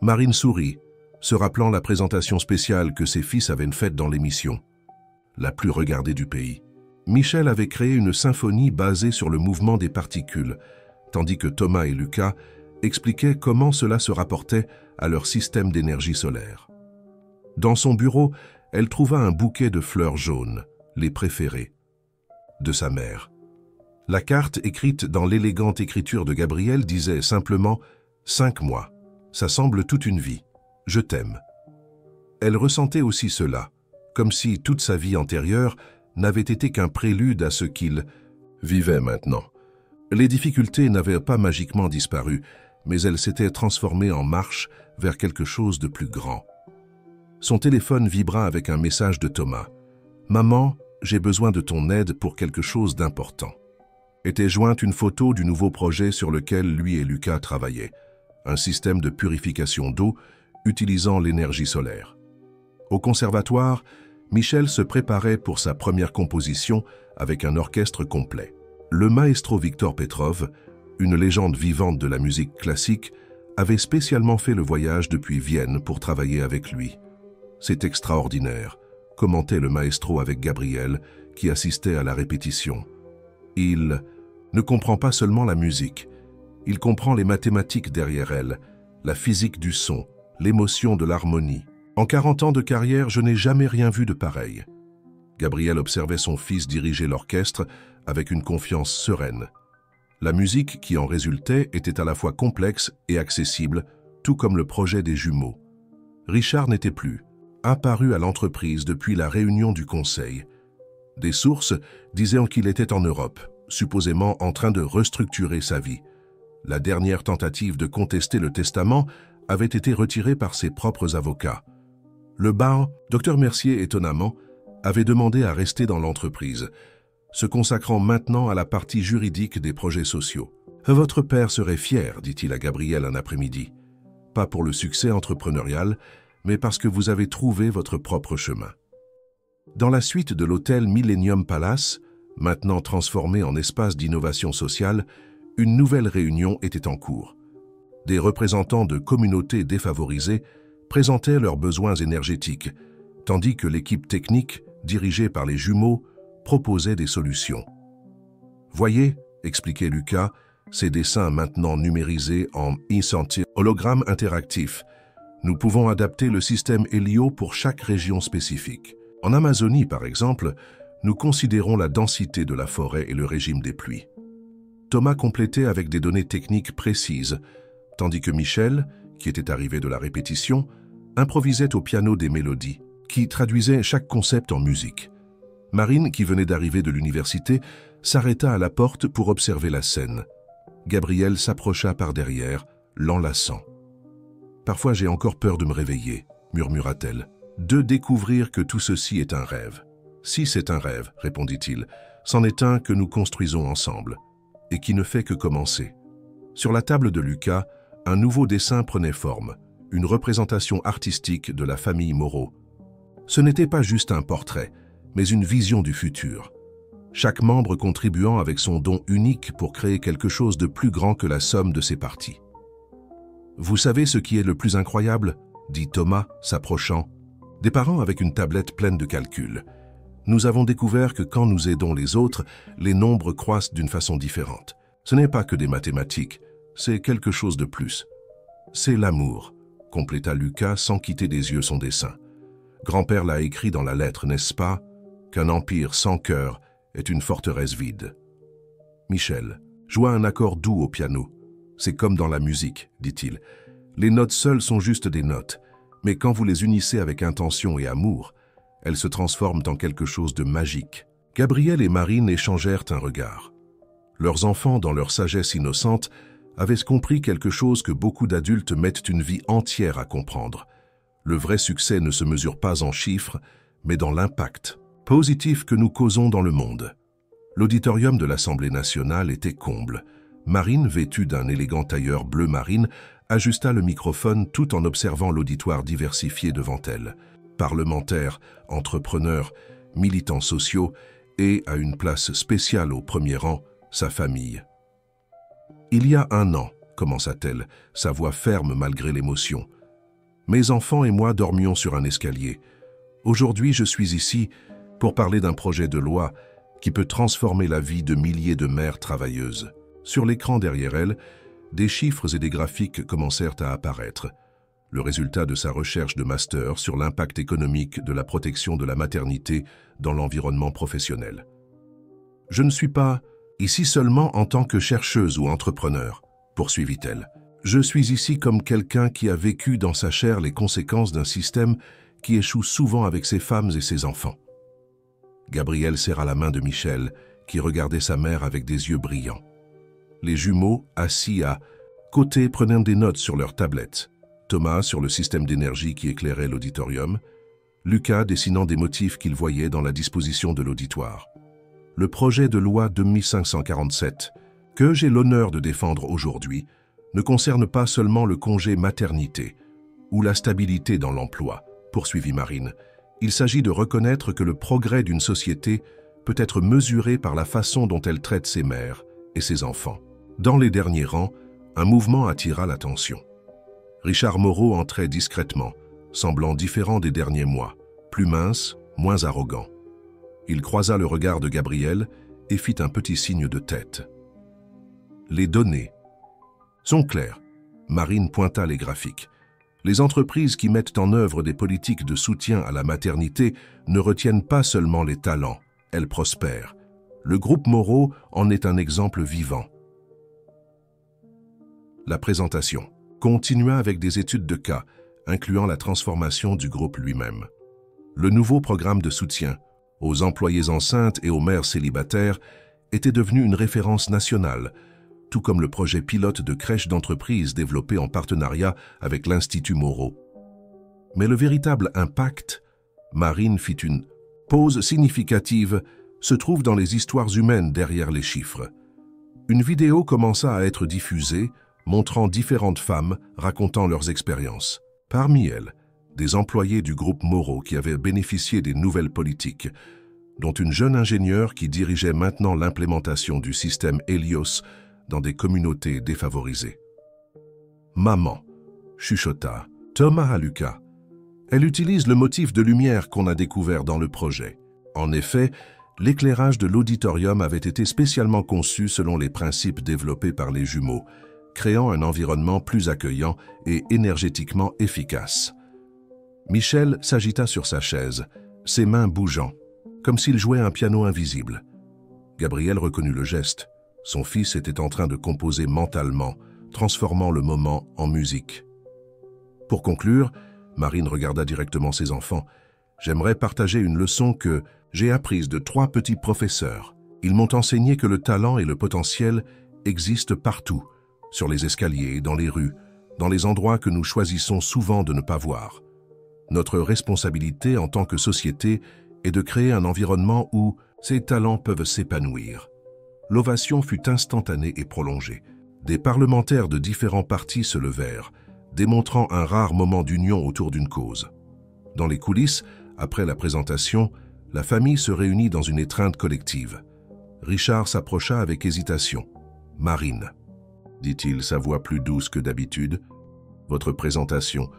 Marine sourit, se rappelant la présentation spéciale que ses fils avaient faite dans l'émission, la plus regardée du pays. Michel avait créé une symphonie basée sur le mouvement des particules, tandis que Thomas et Lucas expliquaient comment cela se rapportait à leur système d'énergie solaire. Dans son bureau, elle trouva un bouquet de fleurs jaunes, les préférées, de sa mère. La carte, écrite dans l'élégante écriture de Gabriel, disait simplement « 5 mois, ça semble toute une vie. Je t'aime. » Elle ressentait aussi cela, comme si toute sa vie antérieure n'avait été qu'un prélude à ce qu'il vivait maintenant. Les difficultés n'avaient pas magiquement disparu, mais elle s'était transformée en marche vers quelque chose de plus grand. Son téléphone vibra avec un message de Thomas. « Maman, j'ai besoin de ton aide pour quelque chose d'important. » Était jointe une photo du nouveau projet sur lequel lui et Lucas travaillaient, un système de purification d'eau utilisant l'énergie solaire. Au conservatoire, Michel se préparait pour sa première composition avec un orchestre complet. Le maestro Victor Petrov, une légende vivante de la musique classique, avait spécialement fait le voyage depuis Vienne pour travailler avec lui. « C'est extraordinaire », commentait le maestro avec Gabriel, qui assistait à la répétition. Il ne comprend pas seulement la musique, il comprend les mathématiques derrière elle, la physique du son, l'émotion de l'harmonie. En 40 ans de carrière, je n'ai jamais rien vu de pareil. Gabriel observait son fils diriger l'orchestre avec une confiance sereine. La musique qui en résultait était à la fois complexe et accessible, tout comme le projet des jumeaux. Richard n'était plus, apparu à l'entreprise depuis la réunion du conseil. Des sources disaient qu'il était en Europe, supposément en train de restructurer sa vie. La dernière tentative de contester le testament avait été retirée par ses propres avocats. Le baron, Dr Mercier étonnamment, avait demandé à rester dans l'entreprise, se consacrant maintenant à la partie juridique des projets sociaux. « Votre père serait fier, dit-il à Gabriel un après-midi. Pas pour le succès entrepreneurial, mais parce que vous avez trouvé votre propre chemin. » Dans la suite de l'hôtel Millennium Palace, maintenant transformé en espace d'innovation sociale, une nouvelle réunion était en cours. Des représentants de communautés défavorisées présentaient leurs besoins énergétiques, tandis que l'équipe technique, dirigée par les jumeaux, proposait des solutions. « Voyez, expliquait Lucas, ces dessins maintenant numérisés en e-santé hologramme interactif. Nous pouvons adapter le système Helio pour chaque région spécifique. En Amazonie, par exemple, nous considérons la densité de la forêt et le régime des pluies. » Thomas complétait avec des données techniques précises, tandis que Michel, qui était arrivé de la répétition, improvisait au piano des mélodies, qui traduisaient chaque concept en musique. Marine, qui venait d'arriver de l'université, s'arrêta à la porte pour observer la scène. Gabriel s'approcha par derrière, l'enlaçant. « Parfois j'ai encore peur de me réveiller, » murmura-t-elle, « de découvrir que tout ceci est un rêve. »« Si c'est un rêve, » répondit-il, « c'en est un que nous construisons ensemble, et qui ne fait que commencer. » Sur la table de Lucas, un nouveau dessin prenait forme, une représentation artistique de la famille Moreau. Ce n'était pas juste un portrait, mais une vision du futur. Chaque membre contribuant avec son don unique pour créer quelque chose de plus grand que la somme de ses parties. « Vous savez ce qui est le plus incroyable ?» dit Thomas, s'approchant. Des parents avec une tablette pleine de calculs. Nous avons découvert que quand nous aidons les autres, les nombres croissent d'une façon différente. Ce n'est pas que des mathématiques, c'est quelque chose de plus. C'est l'amour, compléta Lucas sans quitter des yeux son dessin. Grand-père l'a écrit dans la lettre, n'est-ce pas? Qu'un empire sans cœur est une forteresse vide. Michel joua un accord doux au piano. C'est comme dans la musique, dit-il. Les notes seules sont juste des notes, mais quand vous les unissez avec intention et amour, elles se transforment en quelque chose de magique. Gabriel et Marine échangèrent un regard. Leurs enfants, dans leur sagesse innocente, avaient compris quelque chose que beaucoup d'adultes mettent une vie entière à comprendre. Le vrai succès ne se mesure pas en chiffres, mais dans l'impact positif que nous causons dans le monde. L'auditorium de l'Assemblée nationale était comble. Marine, vêtue d'un élégant tailleur bleu marine, ajusta le microphone tout en observant l'auditoire diversifié devant elle. Parlementaires, entrepreneurs, militants sociaux et, à une place spéciale au premier rang, sa famille. « Il y a 1 an, commença-t-elle, sa voix ferme malgré l'émotion. Mes enfants et moi dormions sur un escalier. Aujourd'hui, je suis ici pour parler d'un projet de loi qui peut transformer la vie de milliers de mères travailleuses. » Sur l'écran derrière elle, des chiffres et des graphiques commencèrent à apparaître. Le résultat de sa recherche de master sur l'impact économique de la protection de la maternité dans l'environnement professionnel. « Je ne suis pas ici seulement en tant que chercheuse ou entrepreneur, » poursuivit-elle. « Je suis ici comme quelqu'un qui a vécu dans sa chair les conséquences d'un système qui échoue souvent avec ses femmes et ses enfants. » Gabriel serra la main de Michel, qui regardait sa mère avec des yeux brillants. Les jumeaux, assis à côté prenant des notes sur leurs tablettes. Thomas sur le système d'énergie qui éclairait l'auditorium. Lucas dessinant des motifs qu'il voyait dans la disposition de l'auditoire. Le projet de loi 2547, que j'ai l'honneur de défendre aujourd'hui, ne concerne pas seulement le congé maternité ou la stabilité dans l'emploi, poursuivit Marine. Il s'agit de reconnaître que le progrès d'une société peut être mesuré par la façon dont elle traite ses mères et ses enfants. Dans les derniers rangs, un mouvement attira l'attention. Richard Moreau entrait discrètement, semblant différent des derniers mois, plus mince, moins arrogant. Il croisa le regard de Gabriel et fit un petit signe de tête. Les données sont claires. Marine pointa les graphiques. Les entreprises qui mettent en œuvre des politiques de soutien à la maternité ne retiennent pas seulement les talents, elles prospèrent. Le groupe Moreau en est un exemple vivant. La présentation continua avec des études de cas, incluant la transformation du groupe lui-même. Le nouveau programme de soutien aux employées enceintes et aux mères célibataires était devenu une référence nationale, tout comme le projet pilote de crèche d'entreprise développé en partenariat avec l'Institut Moreau. Mais le véritable impact, Marine fit une pause significative, se trouve dans les histoires humaines derrière les chiffres. Une vidéo commença à être diffusée, montrant différentes femmes racontant leurs expériences. Parmi elles, des employés du groupe Moreau qui avaient bénéficié des nouvelles politiques, dont une jeune ingénieure qui dirigeait maintenant l'implémentation du système Helios dans des communautés défavorisées. « Maman », chuchota Thomas à Lucas. Elle utilise le motif de lumière qu'on a découvert dans le projet. En effet, l'éclairage de l'auditorium avait été spécialement conçu selon les principes développés par les jumeaux, créant un environnement plus accueillant et énergétiquement efficace. Michel s'agita sur sa chaise, ses mains bougeant, comme s'il jouait un piano invisible. Gabriel reconnut le geste. Son fils était en train de composer mentalement, transformant le moment en musique. Pour conclure, Marine regarda directement ses enfants. « J'aimerais partager une leçon que j'ai apprise de 3 petits professeurs. Ils m'ont enseigné que le talent et le potentiel existent partout, sur les escaliers, dans les rues, dans les endroits que nous choisissons souvent de ne pas voir. Notre responsabilité en tant que société est de créer un environnement où ces talents peuvent s'épanouir. » L'ovation fut instantanée et prolongée. Des parlementaires de différents partis se levèrent, démontrant un rare moment d'union autour d'une cause. Dans les coulisses, après la présentation, la famille se réunit dans une étreinte collective. Richard s'approcha avec hésitation. « Marine, » dit-il, sa voix plus douce que d'habitude, « votre présentation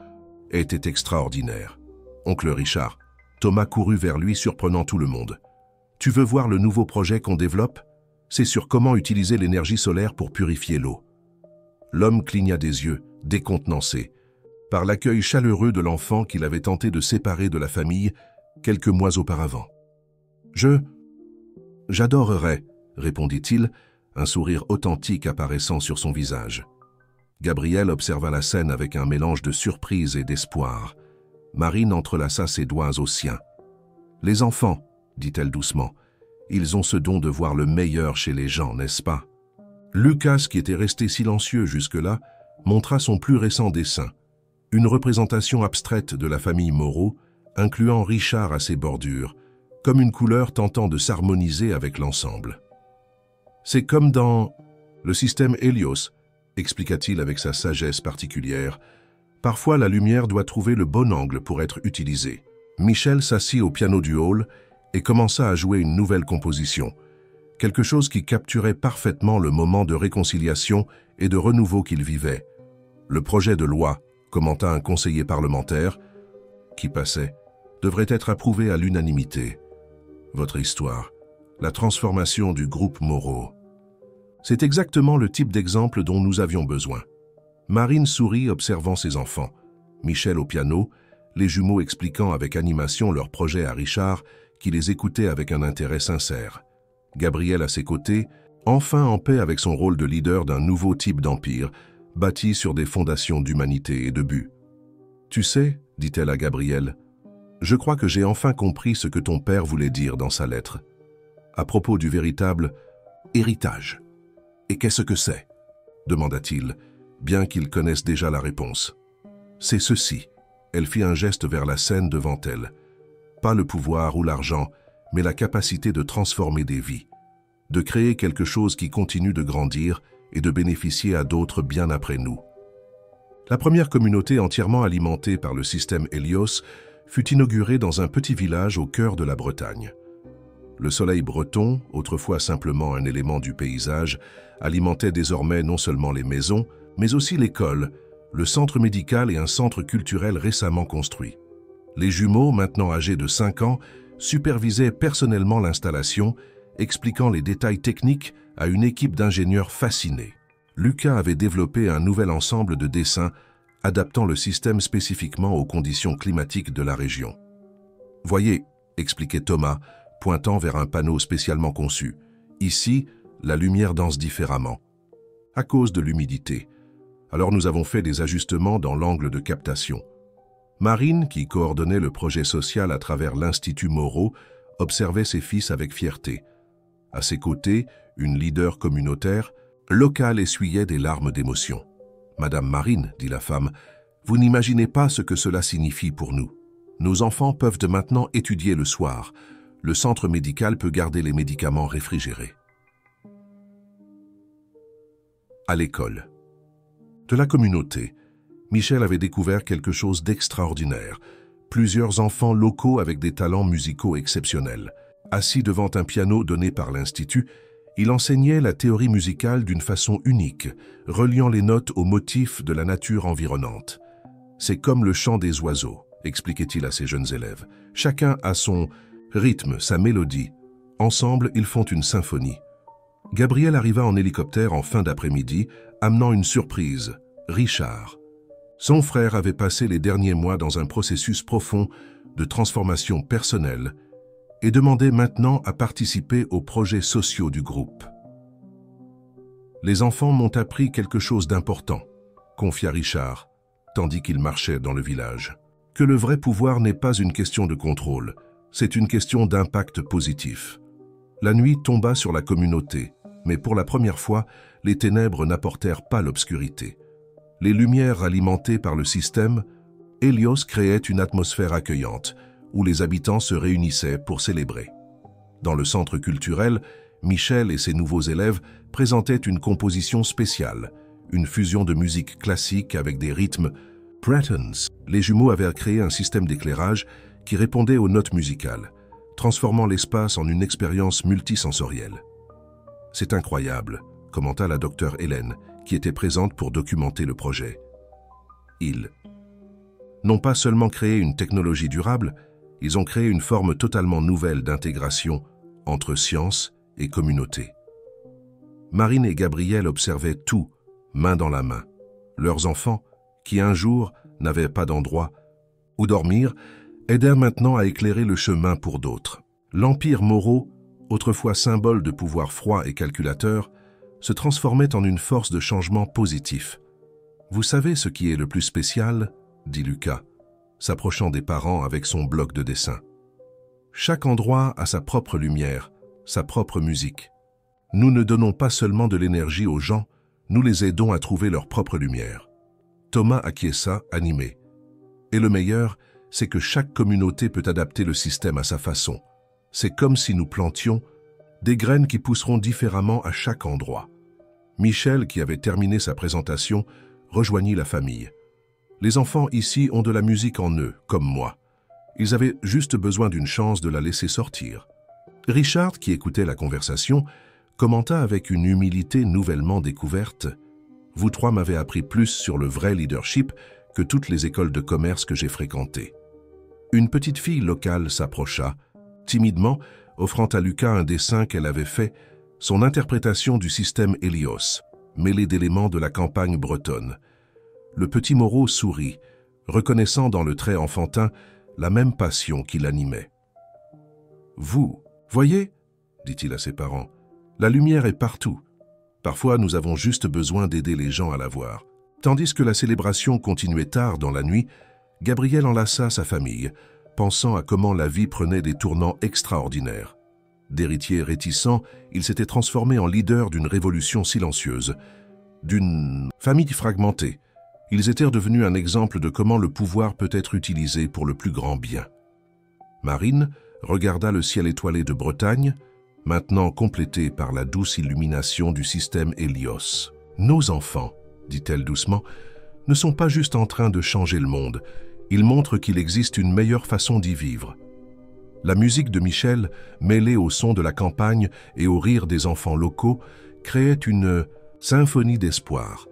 était extraordinaire. » Oncle Richard, Thomas courut vers lui surprenant tout le monde. « Tu veux voir le nouveau projet qu'on développe ? C'est sur comment utiliser l'énergie solaire pour purifier l'eau. » L'homme cligna des yeux, décontenancé, par l'accueil chaleureux de l'enfant qu'il avait tenté de séparer de la famille quelques mois auparavant. « J'adorerais, » répondit-il, un sourire authentique apparaissant sur son visage. Gabriel observa la scène avec un mélange de surprise et d'espoir. Marine entrelaça ses doigts aux siens. « Les enfants, » dit-elle doucement, « ils ont ce don de voir le meilleur chez les gens, n'est-ce pas ?» Lucas, qui était resté silencieux jusque-là, montra son plus récent dessin, une représentation abstraite de la famille Moreau, incluant Richard à ses bordures, comme une couleur tentant de s'harmoniser avec l'ensemble. « C'est comme dans le système Helios, » expliqua-t-il avec sa sagesse particulière. « Parfois, la lumière doit trouver le bon angle pour être utilisée. » Michel s'assit au piano du hall et commença à jouer une nouvelle composition, quelque chose qui capturait parfaitement le moment de réconciliation et de renouveau qu'il vivait. Le projet de loi, commenta un conseiller parlementaire, qui passait, devrait être approuvé à l'unanimité. Votre histoire, la transformation du groupe Moreau. C'est exactement le type d'exemple dont nous avions besoin. Marine sourit observant ses enfants, Michel au piano, les jumeaux expliquant avec animation leur projet à Richard, qui les écoutait avec un intérêt sincère. Gabriel à ses côtés, enfin en paix avec son rôle de leader d'un nouveau type d'empire, bâti sur des fondations d'humanité et de but. « Tu sais, » dit-elle à Gabriel, « je crois que j'ai enfin compris ce que ton père voulait dire dans sa lettre, à propos du véritable héritage. » « Et qu'est-ce que c'est » demanda-t-il, bien qu'ils connaissent déjà la réponse. C'est ceci. Elle fit un geste vers la scène devant elle. Pas le pouvoir ou l'argent, mais la capacité de transformer des vies, de créer quelque chose qui continue de grandir et de bénéficier à d'autres bien après nous. La première communauté entièrement alimentée par le système Hélios fut inaugurée dans un petit village au cœur de la Bretagne. Le soleil breton, autrefois simplement un élément du paysage, alimentait désormais non seulement les maisons, mais aussi l'école, le centre médical et un centre culturel récemment construit. Les jumeaux, maintenant âgés de 5 ans, supervisaient personnellement l'installation, expliquant les détails techniques à une équipe d'ingénieurs fascinés. Lucas avait développé un nouvel ensemble de dessins adaptant le système spécifiquement aux conditions climatiques de la région. « Voyez », expliquait Thomas, pointant vers un panneau spécialement conçu, « ici, la lumière danse différemment, à cause de l'humidité. Alors nous avons fait des ajustements dans l'angle de captation. » Marine, qui coordonnait le projet social à travers l'Institut Moreau, observait ses fils avec fierté. À ses côtés, une leader communautaire, locale essuyait des larmes d'émotion. « Madame Marine, dit la femme, vous n'imaginez pas ce que cela signifie pour nous. Nos enfants peuvent de maintenant étudier le soir. Le centre médical peut garder les médicaments réfrigérés. » À l'école. De la communauté, Michel avait découvert quelque chose d'extraordinaire. Plusieurs enfants locaux avec des talents musicaux exceptionnels. Assis devant un piano donné par l'Institut, il enseignait la théorie musicale d'une façon unique, reliant les notes aux motifs de la nature environnante. « C'est comme le chant des oiseaux », expliquait-il à ses jeunes élèves. « Chacun a son rythme, sa mélodie. Ensemble, ils font une symphonie. » Gabriel arriva en hélicoptère en fin d'après-midi, amenant une surprise, Richard. Son frère avait passé les derniers mois dans un processus profond de transformation personnelle et demandait maintenant à participer aux projets sociaux du groupe. « Les enfants m'ont appris quelque chose d'important », confia Richard, tandis qu'il marchait dans le village. « Que le vrai pouvoir n'est pas une question de contrôle, c'est une question d'impact positif. » La nuit tomba sur la communauté, mais pour la première fois, les ténèbres n'apportèrent pas l'obscurité. Les lumières alimentées par le système, Hélios créait une atmosphère accueillante, où les habitants se réunissaient pour célébrer. Dans le centre culturel, Michel et ses nouveaux élèves présentaient une composition spéciale, une fusion de musique classique avec des rythmes Bretons. Les jumeaux avaient créé un système d'éclairage qui répondait aux notes musicales, transformant l'espace en une expérience multisensorielle. « C'est incroyable », commenta la docteure Hélène, qui était présente pour documenter le projet. Ils n'ont pas seulement créé une technologie durable, ils ont créé une forme totalement nouvelle d'intégration entre science et communauté. Marine et Gabriel observaient tout, main dans la main. Leurs enfants, qui un jour n'avaient pas d'endroit où dormir, aidèrent maintenant à éclairer le chemin pour d'autres. L'Empire Moreau, autrefois symbole de pouvoir froid et calculateur, se transformait en une force de changement positif. « Vous savez ce qui est le plus spécial ?» dit Lucas, s'approchant des parents avec son bloc de dessin. « Chaque endroit a sa propre lumière, sa propre musique. Nous ne donnons pas seulement de l'énergie aux gens, nous les aidons à trouver leur propre lumière. » Thomas acquiesça, animé. « Et le meilleur, c'est que chaque communauté peut adapter le système à sa façon. C'est comme si nous plantions des graines qui pousseront différemment à chaque endroit. » Michel, qui avait terminé sa présentation, rejoignit la famille. « Les enfants ici ont de la musique en eux, comme moi. Ils avaient juste besoin d'une chance de la laisser sortir. » Richard, qui écoutait la conversation, commenta avec une humilité nouvellement découverte. « Vous trois m'avez appris plus sur le vrai leadership que toutes les écoles de commerce que j'ai fréquentées. » Une petite fille locale s'approcha, timidement, offrant à Lucas un dessin qu'elle avait fait, son interprétation du système Hélios, mêlé d'éléments de la campagne bretonne. Le petit Moreau sourit, reconnaissant dans le trait enfantin la même passion qui l'animait. « Vous, voyez, dit-il à ses parents, la lumière est partout. Parfois, nous avons juste besoin d'aider les gens à la voir. » Tandis que la célébration continuait tard dans la nuit, Gabriel enlaça sa famille, pensant à comment la vie prenait des tournants extraordinaires. D'héritier réticent, il s'était transformé en leader d'une révolution silencieuse. d'une famille fragmentée. Ils étaient devenus un exemple de comment le pouvoir peut être utilisé pour le plus grand bien. Marine regarda le ciel étoilé de Bretagne, maintenant complété par la douce illumination du système Hélios. « Nos enfants, dit-elle doucement, ne sont pas juste en train de changer le monde, ils montrent qu'il existe une meilleure façon d'y vivre. » La musique de Michel, mêlée au son de la campagne et au rire des enfants locaux, créait une symphonie d'espoir.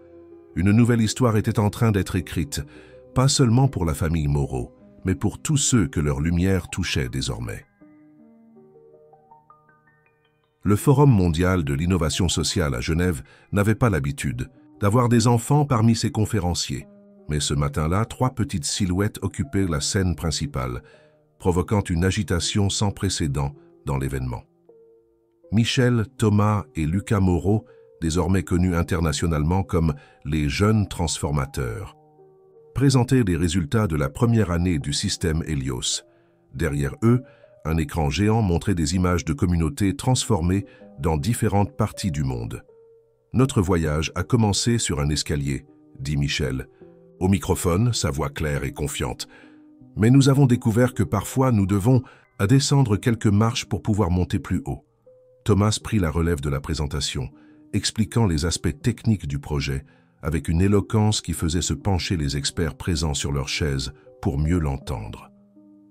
Une nouvelle histoire était en train d'être écrite, pas seulement pour la famille Moreau, mais pour tous ceux que leur lumière touchait désormais. Le Forum mondial de l'innovation sociale à Genève n'avait pas l'habitude d'avoir des enfants parmi ses conférenciers, mais ce matin-là, 3 petites silhouettes occupaient la scène principale, provoquant une agitation sans précédent dans l'événement. Michel, Thomas et Lucas Moreau, désormais connus internationalement comme les jeunes transformateurs, présentaient les résultats de la première année du système Hélios. Derrière eux, un écran géant montrait des images de communautés transformées dans différentes parties du monde. « Notre voyage a commencé sur un escalier, » dit Michel, au microphone, sa voix claire et confiante. « Mais nous avons découvert que parfois nous devons descendre quelques marches pour pouvoir monter plus haut. » Thomas prit la relève de la présentation, expliquant les aspects techniques du projet, avec une éloquence qui faisait se pencher les experts présents sur leurs chaises pour mieux l'entendre.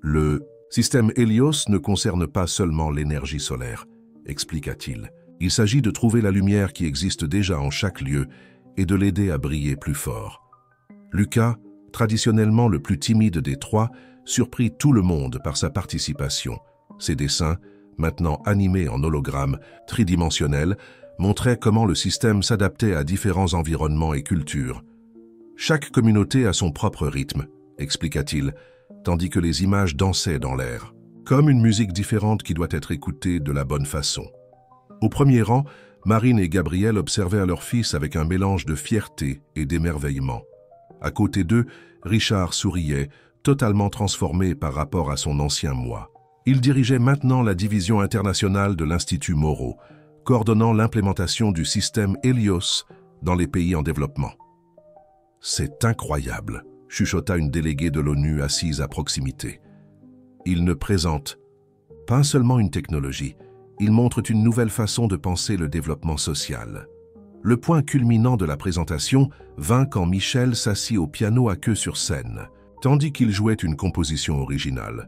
Le système Hélios ne concerne pas seulement l'énergie solaire, expliqua-t-il. Il s'agit de trouver la lumière qui existe déjà en chaque lieu et de l'aider à briller plus fort. Lucas, traditionnellement le plus timide des 3, surprit tout le monde par sa participation. Ses dessins, maintenant animés en hologramme tridimensionnel, montraient comment le système s'adaptait à différents environnements et cultures. Chaque communauté a son propre rythme, expliqua-t-il, tandis que les images dansaient dans l'air, comme une musique différente qui doit être écoutée de la bonne façon. Au premier rang, Marine et Gabriel observaient leur fils avec un mélange de fierté et d'émerveillement. À côté d'eux, Richard souriait, totalement transformé par rapport à son ancien moi. Il dirigeait maintenant la division internationale de l'Institut Moreau, coordonnant l'implémentation du système Hélios dans les pays en développement. « C'est incroyable », chuchota une déléguée de l'ONU assise à proximité. « Il ne présente pas seulement une technologie, il montre une nouvelle façon de penser le développement social. » Le point culminant de la présentation vint quand Michel s'assit au piano à queue sur scène. Tandis qu'il jouait une composition originale,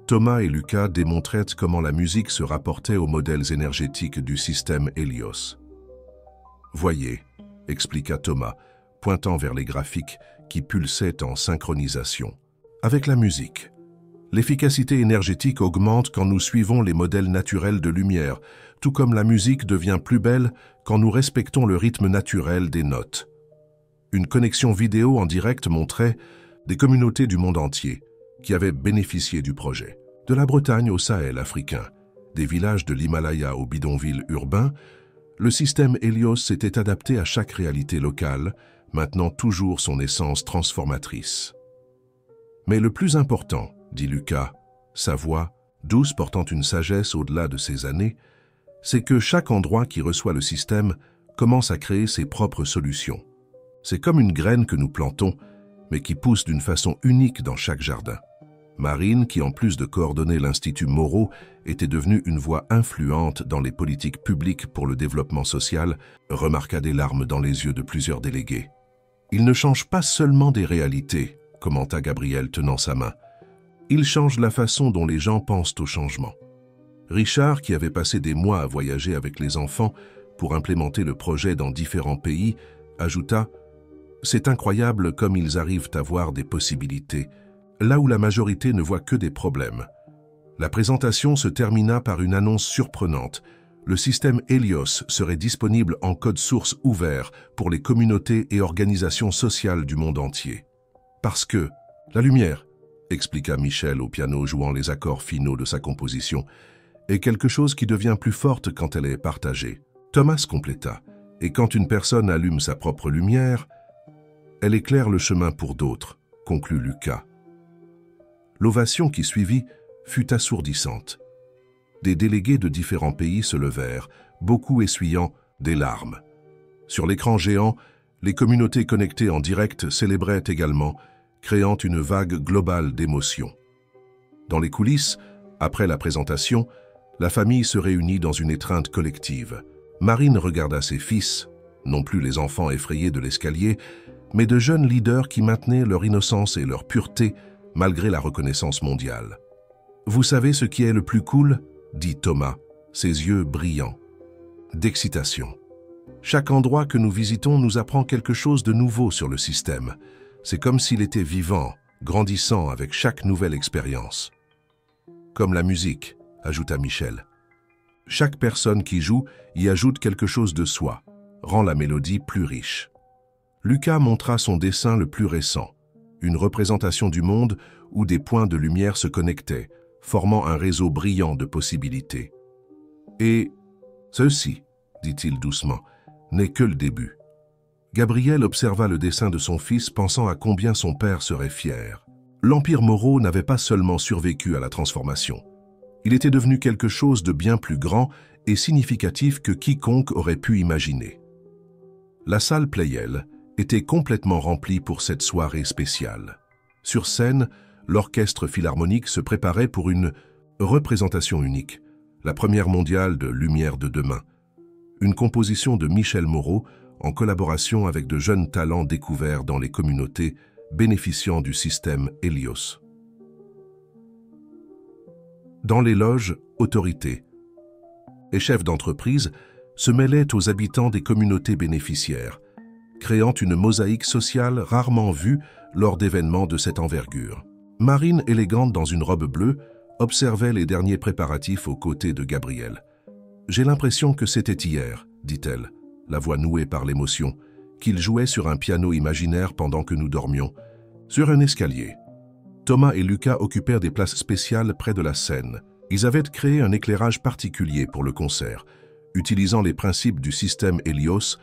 Thomas et Lucas démontraient comment la musique se rapportait aux modèles énergétiques du système Hélios. « Voyez, » expliqua Thomas, pointant vers les graphiques qui pulsaient en synchronisation. « Avec la musique, l'efficacité énergétique augmente quand nous suivons les modèles naturels de lumière, tout comme la musique devient plus belle quand nous respectons le rythme naturel des notes. » Une connexion vidéo en direct montrait des communautés du monde entier qui avaient bénéficié du projet. De la Bretagne au Sahel africain, des villages de l'Himalaya aux bidonvilles urbains, le système Hélios s'était adapté à chaque réalité locale, maintenant toujours son essence transformatrice. Mais le plus important, dit Lucas, sa voix, douce portant une sagesse au-delà de ses années, c'est que chaque endroit qui reçoit le système commence à créer ses propres solutions. C'est comme une graine que nous plantons, mais qui pousse d'une façon unique dans chaque jardin. Marine, qui en plus de coordonner l'Institut Moreau, était devenue une voix influente dans les politiques publiques pour le développement social, remarqua des larmes dans les yeux de plusieurs délégués. « Il ne change pas seulement des réalités, » commenta Gabriel tenant sa main. « Il change la façon dont les gens pensent au changement. » Richard, qui avait passé des mois à voyager avec les enfants pour implémenter le projet dans différents pays, ajouta « C'est incroyable comme ils arrivent à voir des possibilités, là où la majorité ne voit que des problèmes. » La présentation se termina par une annonce surprenante. Le système Hélios serait disponible en code source ouvert pour les communautés et organisations sociales du monde entier. Parce que la lumière, expliqua Michel au piano jouant les accords finaux de sa composition, est quelque chose qui devient plus forte quand elle est partagée. Thomas compléta, et quand une personne allume sa propre lumière, elle éclaire le chemin pour d'autres, conclut Lucas. L'ovation qui suivit fut assourdissante. Des délégués de différents pays se levèrent, beaucoup essuyant des larmes. Sur l'écran géant, Les communautés connectées en direct célébraient également, créant une vague globale d'émotions. Dans les coulisses, après la présentation, la famille se réunit dans une étreinte collective. Marine regarda ses fils, non plus les enfants effrayés de l'escalier, mais de jeunes leaders qui maintenaient leur innocence et leur pureté malgré la reconnaissance mondiale. « Vous savez ce qui est le plus cool ?» dit Thomas, ses yeux brillants d'excitation. « Chaque endroit que nous visitons nous apprend quelque chose de nouveau sur le système. C'est comme s'il était vivant, grandissant avec chaque nouvelle expérience. » Comme la musique, ajouta Michel. Chaque personne qui joue y ajoute quelque chose de soi, rend la mélodie plus riche. Lucas montra son dessin le plus récent, une représentation du monde où des points de lumière se connectaient, formant un réseau brillant de possibilités. Et ceci, dit-il doucement, n'est que le début. Gabriel observa le dessin de son fils pensant à combien son père serait fier. L'Empire Moreau n'avait pas seulement survécu à la transformation. Il était devenu quelque chose de bien plus grand et significatif que quiconque aurait pu imaginer. La salle Pleyel était complètement remplie pour cette soirée spéciale. Sur scène, l'orchestre philharmonique se préparait pour une représentation unique, la première mondiale de Lumière de demain, une composition de Michel Moreau en collaboration avec de jeunes talents découverts dans les communautés bénéficiant du système Helios. Dans les loges, autorités et chefs d'entreprise se mêlaient aux habitants des communautés bénéficiaires, créant une mosaïque sociale rarement vue lors d'événements de cette envergure. Marine, élégante dans une robe bleue, observait les derniers préparatifs aux côtés de Gabriel. « J'ai l'impression que c'était hier, dit-elle, la voix nouée par l'émotion, qu'il jouait sur un piano imaginaire pendant que nous dormions, sur un escalier. » Thomas et Lucas occupèrent des places spéciales près de la scène. Ils avaient créé un éclairage particulier pour le concert, utilisant les principes du système Helios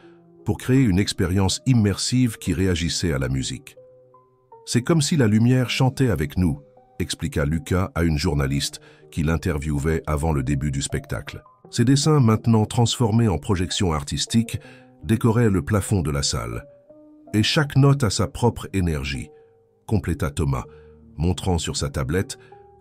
pour créer une expérience immersive qui réagissait à la musique. « C'est comme si la lumière chantait avec nous », expliqua Lucas à une journaliste qui l'interviewait avant le début du spectacle. Ces dessins, maintenant transformés en projections artistiques, décoraient le plafond de la salle. « Et chaque note a sa propre énergie », compléta Thomas, montrant sur sa tablette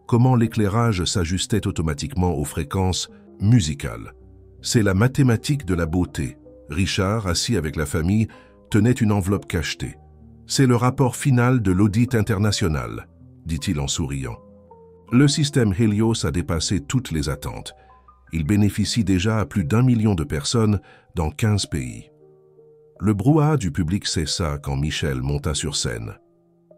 comment l'éclairage s'ajustait automatiquement aux fréquences musicales. « C'est la mathématique de la beauté. » Richard, assis avec la famille, tenait une enveloppe cachetée. « C'est le rapport final de l'audit international, » dit-il en souriant. Le système Helios a dépassé toutes les attentes. Il bénéficie déjà à plus d'1 million de personnes dans 15 pays. Le brouhaha du public cessa quand Michel monta sur scène.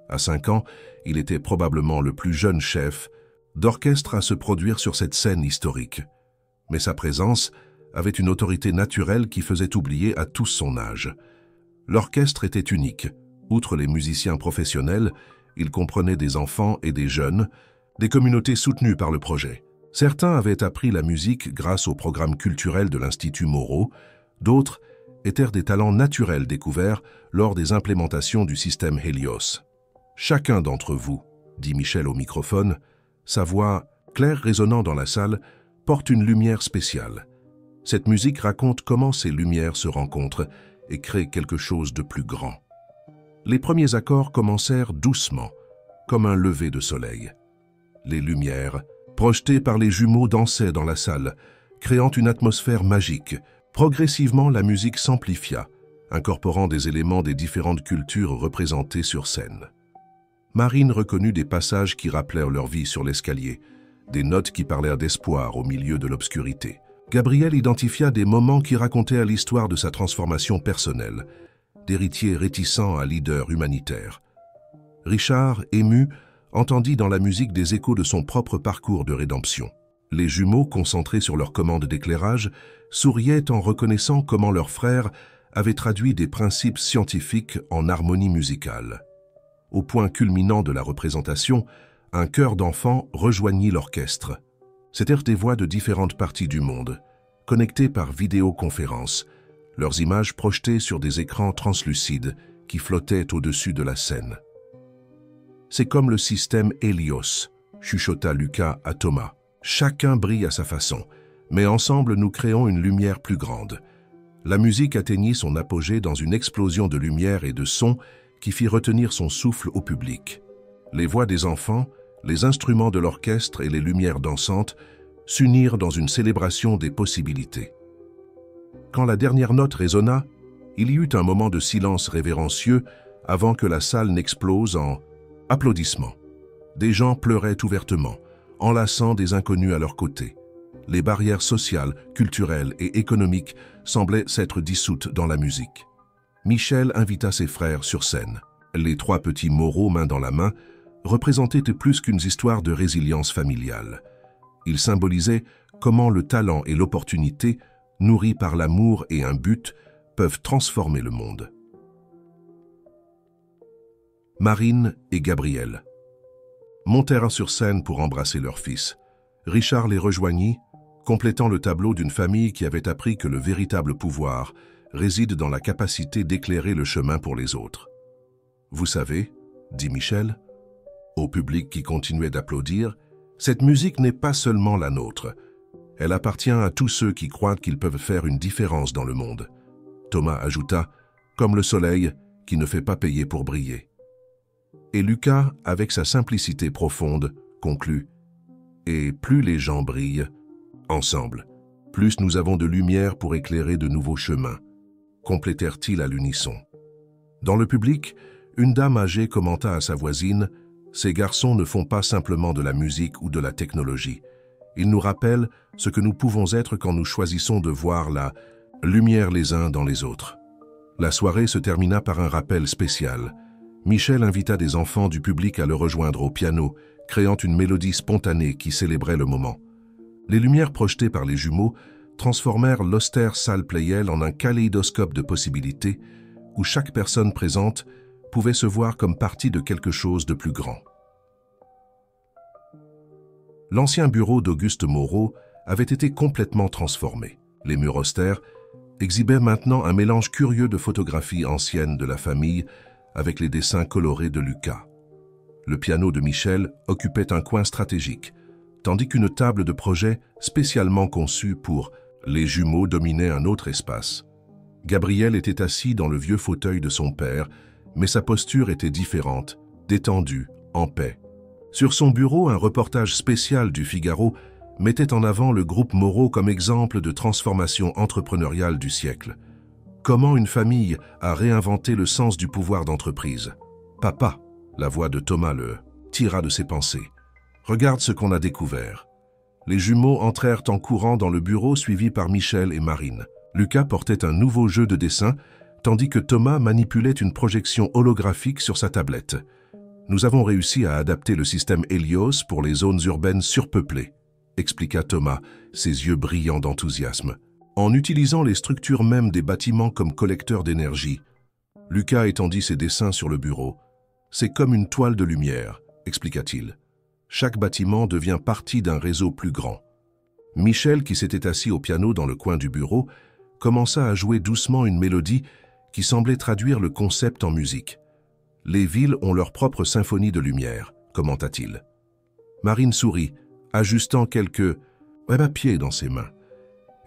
À 5 ans, il était probablement le plus jeune chef d'orchestre à se produire sur cette scène historique. Mais sa présence avait une autorité naturelle qui faisait oublier à tous son âge. L'orchestre était unique. Outre les musiciens professionnels, il comprenait des enfants et des jeunes, des communautés soutenues par le projet. Certains avaient appris la musique grâce au programme culturel de l'Institut Moreau, d'autres étaient des talents naturels découverts lors des implémentations du système Helios. « Chacun d'entre vous, » dit Michel au microphone, sa voix, claire résonnant dans la salle, porte une lumière spéciale. Cette musique raconte comment ces lumières se rencontrent et créent quelque chose de plus grand. Les premiers accords commencèrent doucement, comme un lever de soleil. Les lumières, projetées par les jumeaux, dansaient dans la salle, créant une atmosphère magique. Progressivement, la musique s'amplifia, incorporant des éléments des différentes cultures représentées sur scène. Marine reconnut des passages qui rappelèrent leur vie sur l'escalier, des notes qui parlèrent d'espoir au milieu de l'obscurité. Gabriel identifia des moments qui racontaient l'histoire de sa transformation personnelle, d'héritier réticent à leader humanitaire. Richard, ému, entendit dans la musique des échos de son propre parcours de rédemption. Les jumeaux, concentrés sur leur commande d'éclairage, souriaient en reconnaissant comment leur frère avait traduit des principes scientifiques en harmonie musicale. Au point culminant de la représentation, un chœur d'enfants rejoignit l'orchestre. C'étaient des voix de différentes parties du monde, connectées par vidéoconférence, leurs images projetées sur des écrans translucides qui flottaient au-dessus de la scène. « C'est comme le système Helios », chuchota Lucas à Thomas. « Chacun brille à sa façon, mais ensemble nous créons une lumière plus grande. La musique atteignit son apogée dans une explosion de lumière et de son qui fit retenir son souffle au public. Les voix des enfants, les instruments de l'orchestre et les lumières dansantes s'unirent dans une célébration des possibilités. Quand la dernière note résonna, il y eut un moment de silence révérencieux avant que la salle n'explose en applaudissements. Des gens pleuraient ouvertement, enlaçant des inconnus à leur côté. Les barrières sociales, culturelles et économiques semblaient s'être dissoutes dans la musique. Michel invita ses frères sur scène. Les trois petits Moreau, main dans la main, représentaient plus qu'une histoire de résilience familiale. Ils symbolisaient comment le talent et l'opportunité, nourris par l'amour et un but, peuvent transformer le monde. Marine et Gabriel montèrent sur scène pour embrasser leur fils. Richard les rejoignit, complétant le tableau d'une famille qui avait appris que le véritable pouvoir réside dans la capacité d'éclairer le chemin pour les autres. « Vous savez, » dit Michel, au public qui continuait d'applaudir, « cette musique n'est pas seulement la nôtre. Elle appartient à tous ceux qui croient qu'ils peuvent faire une différence dans le monde. » Thomas ajouta, « Comme le soleil qui ne fait pas payer pour briller. » Et Lucas, avec sa simplicité profonde, conclut, « Et plus les gens brillent, ensemble, plus nous avons de lumière pour éclairer de nouveaux chemins. » Complétèrent-ils à l'unisson. Dans le public, une dame âgée commenta à sa voisine, « Ces garçons ne font pas simplement de la musique ou de la technologie. Ils nous rappellent ce que nous pouvons être quand nous choisissons de voir la lumière les uns dans les autres. » La soirée se termina par un rappel spécial. Michel invita des enfants du public à le rejoindre au piano, créant une mélodie spontanée qui célébrait le moment. Les lumières projetées par les jumeaux transformèrent l'austère salle Pleyel en un kaléidoscope de possibilités où chaque personne présente pouvait se voir comme partie de quelque chose de plus grand. L'ancien bureau d'Auguste Moreau avait été complètement transformé. Les murs austères exhibaient maintenant un mélange curieux de photographies anciennes de la famille avec les dessins colorés de Lucas. Le piano de Michel occupait un coin stratégique, tandis qu'une table de projet spécialement conçue pour les jumeaux dominait un autre espace. Gabriel était assis dans le vieux fauteuil de son père, mais sa posture était différente, détendue, en paix. Sur son bureau, un reportage spécial du Figaro mettait en avant le groupe Moreau comme exemple de transformation entrepreneuriale du siècle. Comment une famille a réinventé le sens du pouvoir d'entreprise. « Papa », la voix de Thomas le tira de ses pensées. « Regarde ce qu'on a découvert. » Les jumeaux entrèrent en courant dans le bureau suivis par Michel et Marine. Lucas portait un nouveau jeu de dessin, tandis que Thomas manipulait une projection holographique sur sa tablette. « Nous avons réussi à adapter le système Helios pour les zones urbaines surpeuplées, » expliqua Thomas, ses yeux brillants d'enthousiasme. En utilisant les structures mêmes des bâtiments comme collecteurs d'énergie, Lucas étendit ses dessins sur le bureau. « C'est comme une toile de lumière, » expliqua-t-il. Chaque bâtiment devient partie d'un réseau plus grand. Michel, qui s'était assis au piano dans le coin du bureau, commença à jouer doucement une mélodie qui semblait traduire le concept en musique. « Les villes ont leur propre symphonie de lumière », commenta-t-il. Marine sourit, ajustant quelques papiers dans ses mains.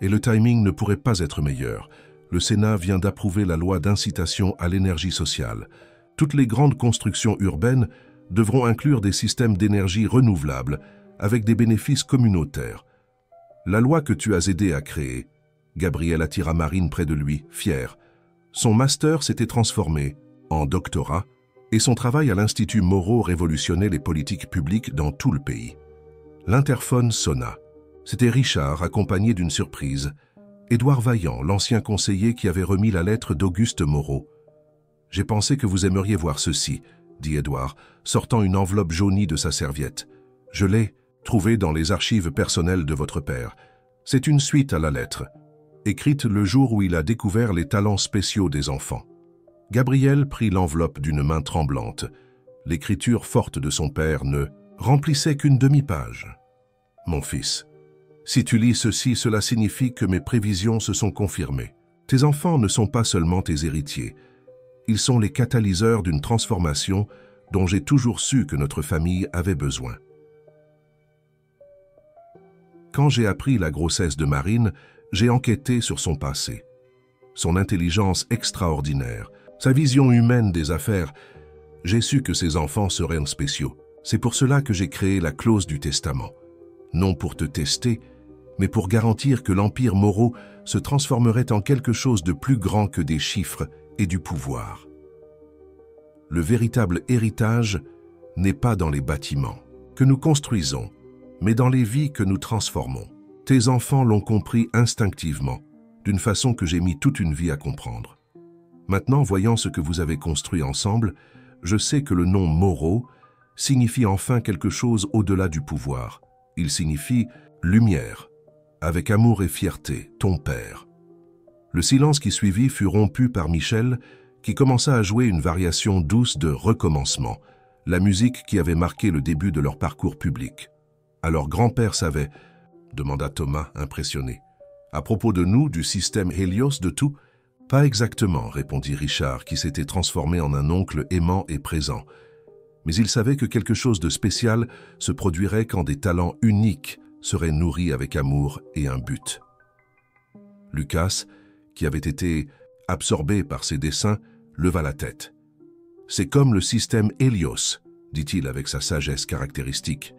Et le timing ne pourrait pas être meilleur. Le Sénat vient d'approuver la loi d'incitation à l'énergie sociale. Toutes les grandes constructions urbaines devront inclure des systèmes d'énergie renouvelables avec des bénéfices communautaires. La loi que tu as aidé à créer, Gabriel attira Marine près de lui, fier. Son master s'était transformé en doctorat et son travail à l'Institut Moreau révolutionnait les politiques publiques dans tout le pays. L'interphone sonna. C'était Richard, accompagné d'une surprise. Édouard Vaillant, l'ancien conseiller qui avait remis la lettre d'Auguste Moreau. « J'ai pensé que vous aimeriez voir ceci, » dit Édouard, sortant une enveloppe jaunie de sa serviette. « Je l'ai trouvée dans les archives personnelles de votre père. C'est une suite à la lettre, écrite le jour où il a découvert les talents spéciaux des enfants. » Gabriel prit l'enveloppe d'une main tremblante. L'écriture forte de son père ne remplissait qu'une demi-page. « Mon fils, si tu lis ceci, cela signifie que mes prévisions se sont confirmées. Tes enfants ne sont pas seulement tes héritiers. Ils sont les catalyseurs d'une transformation dont j'ai toujours su que notre famille avait besoin. » Quand j'ai appris la grossesse de Marine, j'ai enquêté sur son passé. son intelligence extraordinaire, sa vision humaine des affaires. J'ai su que ces enfants seraient spéciaux. C'est pour cela que j'ai créé la clause du testament. Non pour te tester, mais pour garantir que l'empire Moreau se transformerait en quelque chose de plus grand que des chiffres et du pouvoir. Le véritable héritage n'est pas dans les bâtiments que nous construisons, mais dans les vies que nous transformons. Tes enfants l'ont compris instinctivement, d'une façon que j'ai mis toute une vie à comprendre. Maintenant, voyant ce que vous avez construit ensemble, je sais que le nom Moreau signifie enfin quelque chose au-delà du pouvoir. Il signifie lumière, avec amour et fierté, ton père. Le silence qui suivit fut rompu par Michel, qui commença à jouer une variation douce de recommencement, la musique qui avait marqué le début de leur parcours public. Alors grand-père savait, demanda Thomas, impressionné. À propos de nous, du système Hélios, de tout? Pas exactement, répondit Richard, qui s'était transformé en un oncle aimant et présent. Mais il savait que quelque chose de spécial se produirait quand des talents uniques seraient nourris avec amour et un but. Lucas, qui avait été absorbé par ses dessins, leva la tête. « C'est comme le système Hélios, dit-il avec sa sagesse caractéristique.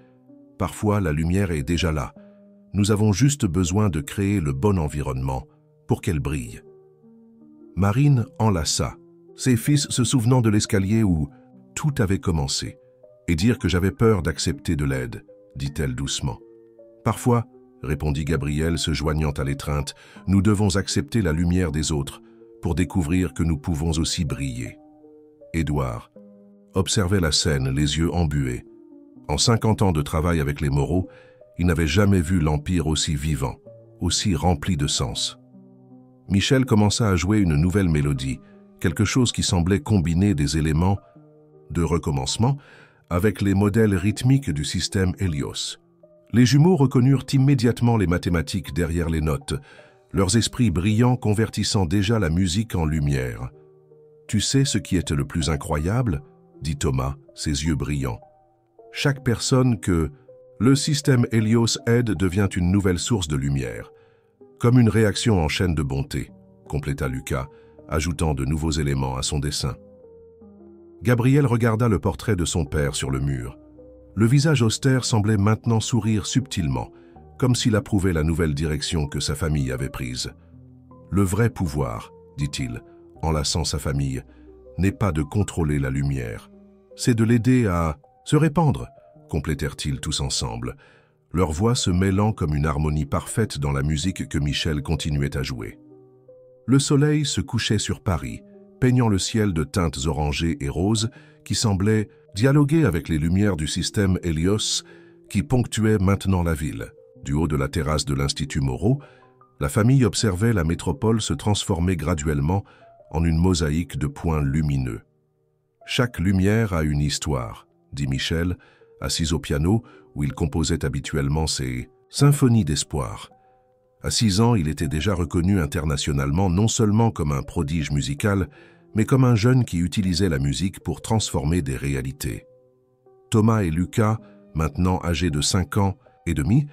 Parfois, la lumière est déjà là. Nous avons juste besoin de créer le bon environnement pour qu'elle brille. » Marine enlaça, ses fils se souvenant de l'escalier où tout avait commencé, et dire que j'avais peur d'accepter de l'aide, dit-elle doucement. « Parfois, répondit Gabriel se joignant à l'étreinte, nous devons accepter la lumière des autres pour découvrir que nous pouvons aussi briller. » Édouard observait la scène, les yeux embués. En 50 ans de travail avec les Moreau, il n'avait jamais vu l'Empire aussi vivant, aussi rempli de sens. Michel commença à jouer une nouvelle mélodie, quelque chose qui semblait combiner des éléments de recommencement avec les modèles rythmiques du système Hélios. Les jumeaux reconnurent immédiatement les mathématiques derrière les notes, leurs esprits brillants convertissant déjà la musique en lumière. « Tu sais ce qui était le plus incroyable ?» dit Thomas, ses yeux brillants. « Chaque personne que le système Hélios aide devient une nouvelle source de lumière, comme une réaction en chaîne de bonté, » compléta Lucas, ajoutant de nouveaux éléments à son dessin. Gabriel regarda le portrait de son père sur le mur. Le visage austère semblait maintenant sourire subtilement, comme s'il approuvait la nouvelle direction que sa famille avait prise. « Le vrai pouvoir, dit-il, enlaçant sa famille, n'est pas de contrôler la lumière. C'est de l'aider à se répandre, complétèrent-ils tous ensemble, leur voix se mêlant comme une harmonie parfaite dans la musique que Michel continuait à jouer. Le soleil se couchait sur Paris, peignant le ciel de teintes orangées et roses qui semblaient dialoguer avec les lumières du système Hélios qui ponctuait maintenant la ville. Du haut de la terrasse de l'Institut Moreau, la famille observait la métropole se transformer graduellement en une mosaïque de points lumineux. « Chaque lumière a une histoire », dit Michel, assis au piano où il composait habituellement ses symphonies d'espoir. À 6 ans, il était déjà reconnu internationalement non seulement comme un prodige musical, mais comme un jeune qui utilisait la musique pour transformer des réalités. Thomas et Lucas, maintenant âgés de 5 ans et demi,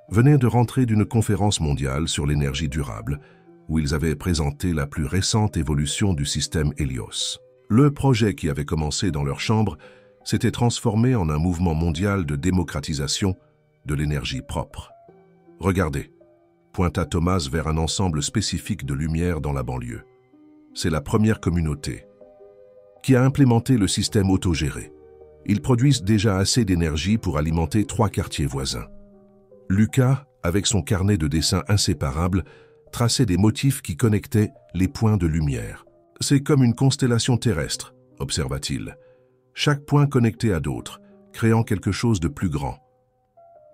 venaient de rentrer d'une conférence mondiale sur l'énergie durable, où ils avaient présenté la plus récente évolution du système Hélios. Le projet qui avait commencé dans leur chambre s'était transformé en un mouvement mondial de démocratisation de l'énergie propre. « Regardez », pointa Thomas vers un ensemble spécifique de lumière dans la banlieue. C'est la première communauté qui a implémenté le système autogéré. Ils produisent déjà assez d'énergie pour alimenter 3 quartiers voisins. Lucas, avec son carnet de dessins inséparables, traçait des motifs qui connectaient les points de lumière. « C'est comme une constellation terrestre », observa-t-il. « Chaque point connecté à d'autres, créant quelque chose de plus grand. »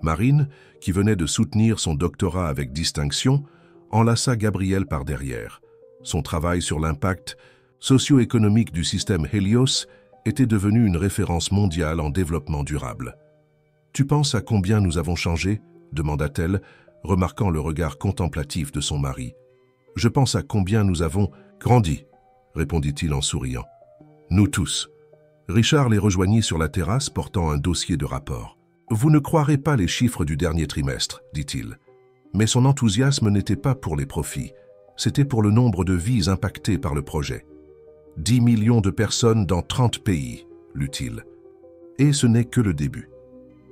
Marine, qui venait de soutenir son doctorat avec distinction, enlaça Gabriel par derrière. Son travail sur l'impact socio-économique du système Hélios était devenu une référence mondiale en développement durable. « Tu penses à combien nous avons changé ?» demanda-t-elle, remarquant le regard contemplatif de son mari. « Je pense à combien nous avons grandi, » répondit-il en souriant. « Nous tous. » Richard les rejoignit sur la terrasse portant un dossier de rapport. « Vous ne croirez pas les chiffres du dernier trimestre, dit-il. » Mais son enthousiasme n'était pas pour les profits. C'était pour le nombre de vies impactées par le projet. 10 millions de personnes dans 30 pays, lut-il. Et ce n'est que le début.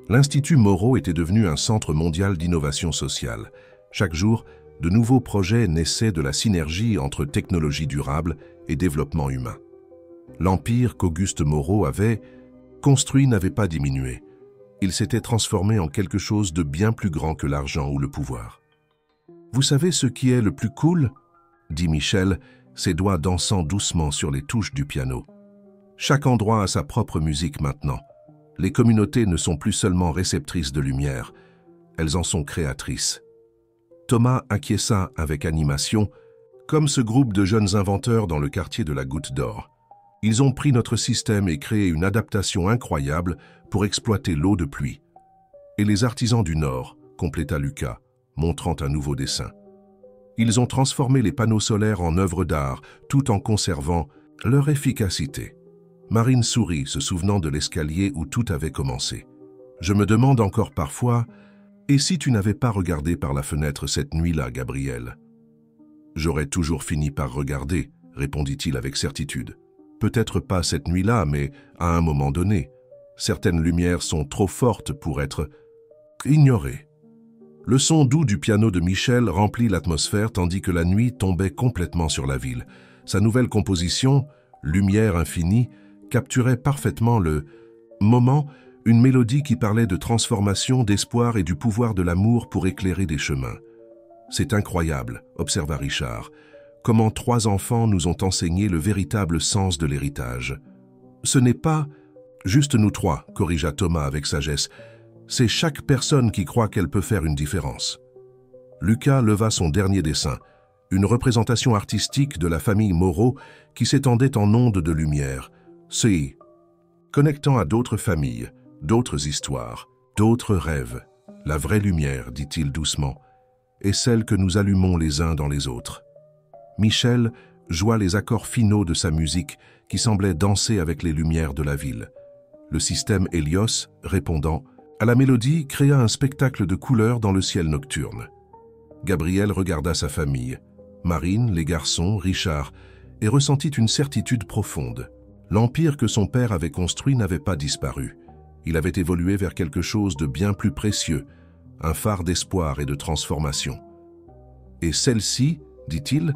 L'Institut Moreau était devenu un centre mondial d'innovation sociale. Chaque jour, de nouveaux projets naissaient de la synergie entre technologie durable et développement humain. L'empire qu'Auguste Moreau avait construit n'avait pas diminué. Il s'était transformé en quelque chose de bien plus grand que l'argent ou le pouvoir. « Vous savez ce qui est le plus cool ?» dit Michel, ses doigts dansant doucement sur les touches du piano. « Chaque endroit a sa propre musique maintenant. Les communautés ne sont plus seulement réceptrices de lumière, elles en sont créatrices. » Thomas acquiesça avec animation, comme ce groupe de jeunes inventeurs dans le quartier de la Goutte d'Or. Ils ont pris notre système et créé une adaptation incroyable pour exploiter l'eau de pluie. Et les artisans du Nord, compléta Lucas, montrant un nouveau dessin. Ils ont transformé les panneaux solaires en œuvres d'art, tout en conservant leur efficacité. Marine sourit, se souvenant de l'escalier où tout avait commencé. Je me demande encore parfois, et si tu n'avais pas regardé par la fenêtre cette nuit-là, Gabriel? J'aurais toujours fini par regarder, répondit-il avec certitude. Peut-être pas cette nuit-là, mais à un moment donné. Certaines lumières sont trop fortes pour être ignorées. Le son doux du piano de Michel remplit l'atmosphère tandis que la nuit tombait complètement sur la ville. Sa nouvelle composition, Lumière infinie, capturait parfaitement le moment, une mélodie qui parlait de transformation, d'espoir et du pouvoir de l'amour pour éclairer des chemins. « C'est incroyable, observa Richard, comment 3 enfants nous ont enseigné le véritable sens de l'héritage. Ce n'est pas juste nous 3, corrigea Thomas avec sagesse. C'est chaque personne qui croit qu'elle peut faire une différence. Lucas leva son dernier dessin, une représentation artistique de la famille Moreau qui s'étendait en ondes de lumière, connectant à d'autres familles, d'autres histoires, d'autres rêves. La vraie lumière, dit-il doucement, est celle que nous allumons les uns dans les autres. Michel joua les accords finaux de sa musique qui semblait danser avec les lumières de la ville. Le système Hélios, répondant à la mélodie, créa un spectacle de couleurs dans le ciel nocturne. Gabriel regarda sa famille, Marine, les garçons, Richard, et ressentit une certitude profonde. L'empire que son père avait construit n'avait pas disparu. Il avait évolué vers quelque chose de bien plus précieux, un phare d'espoir et de transformation. Et celle-ci, dit-il,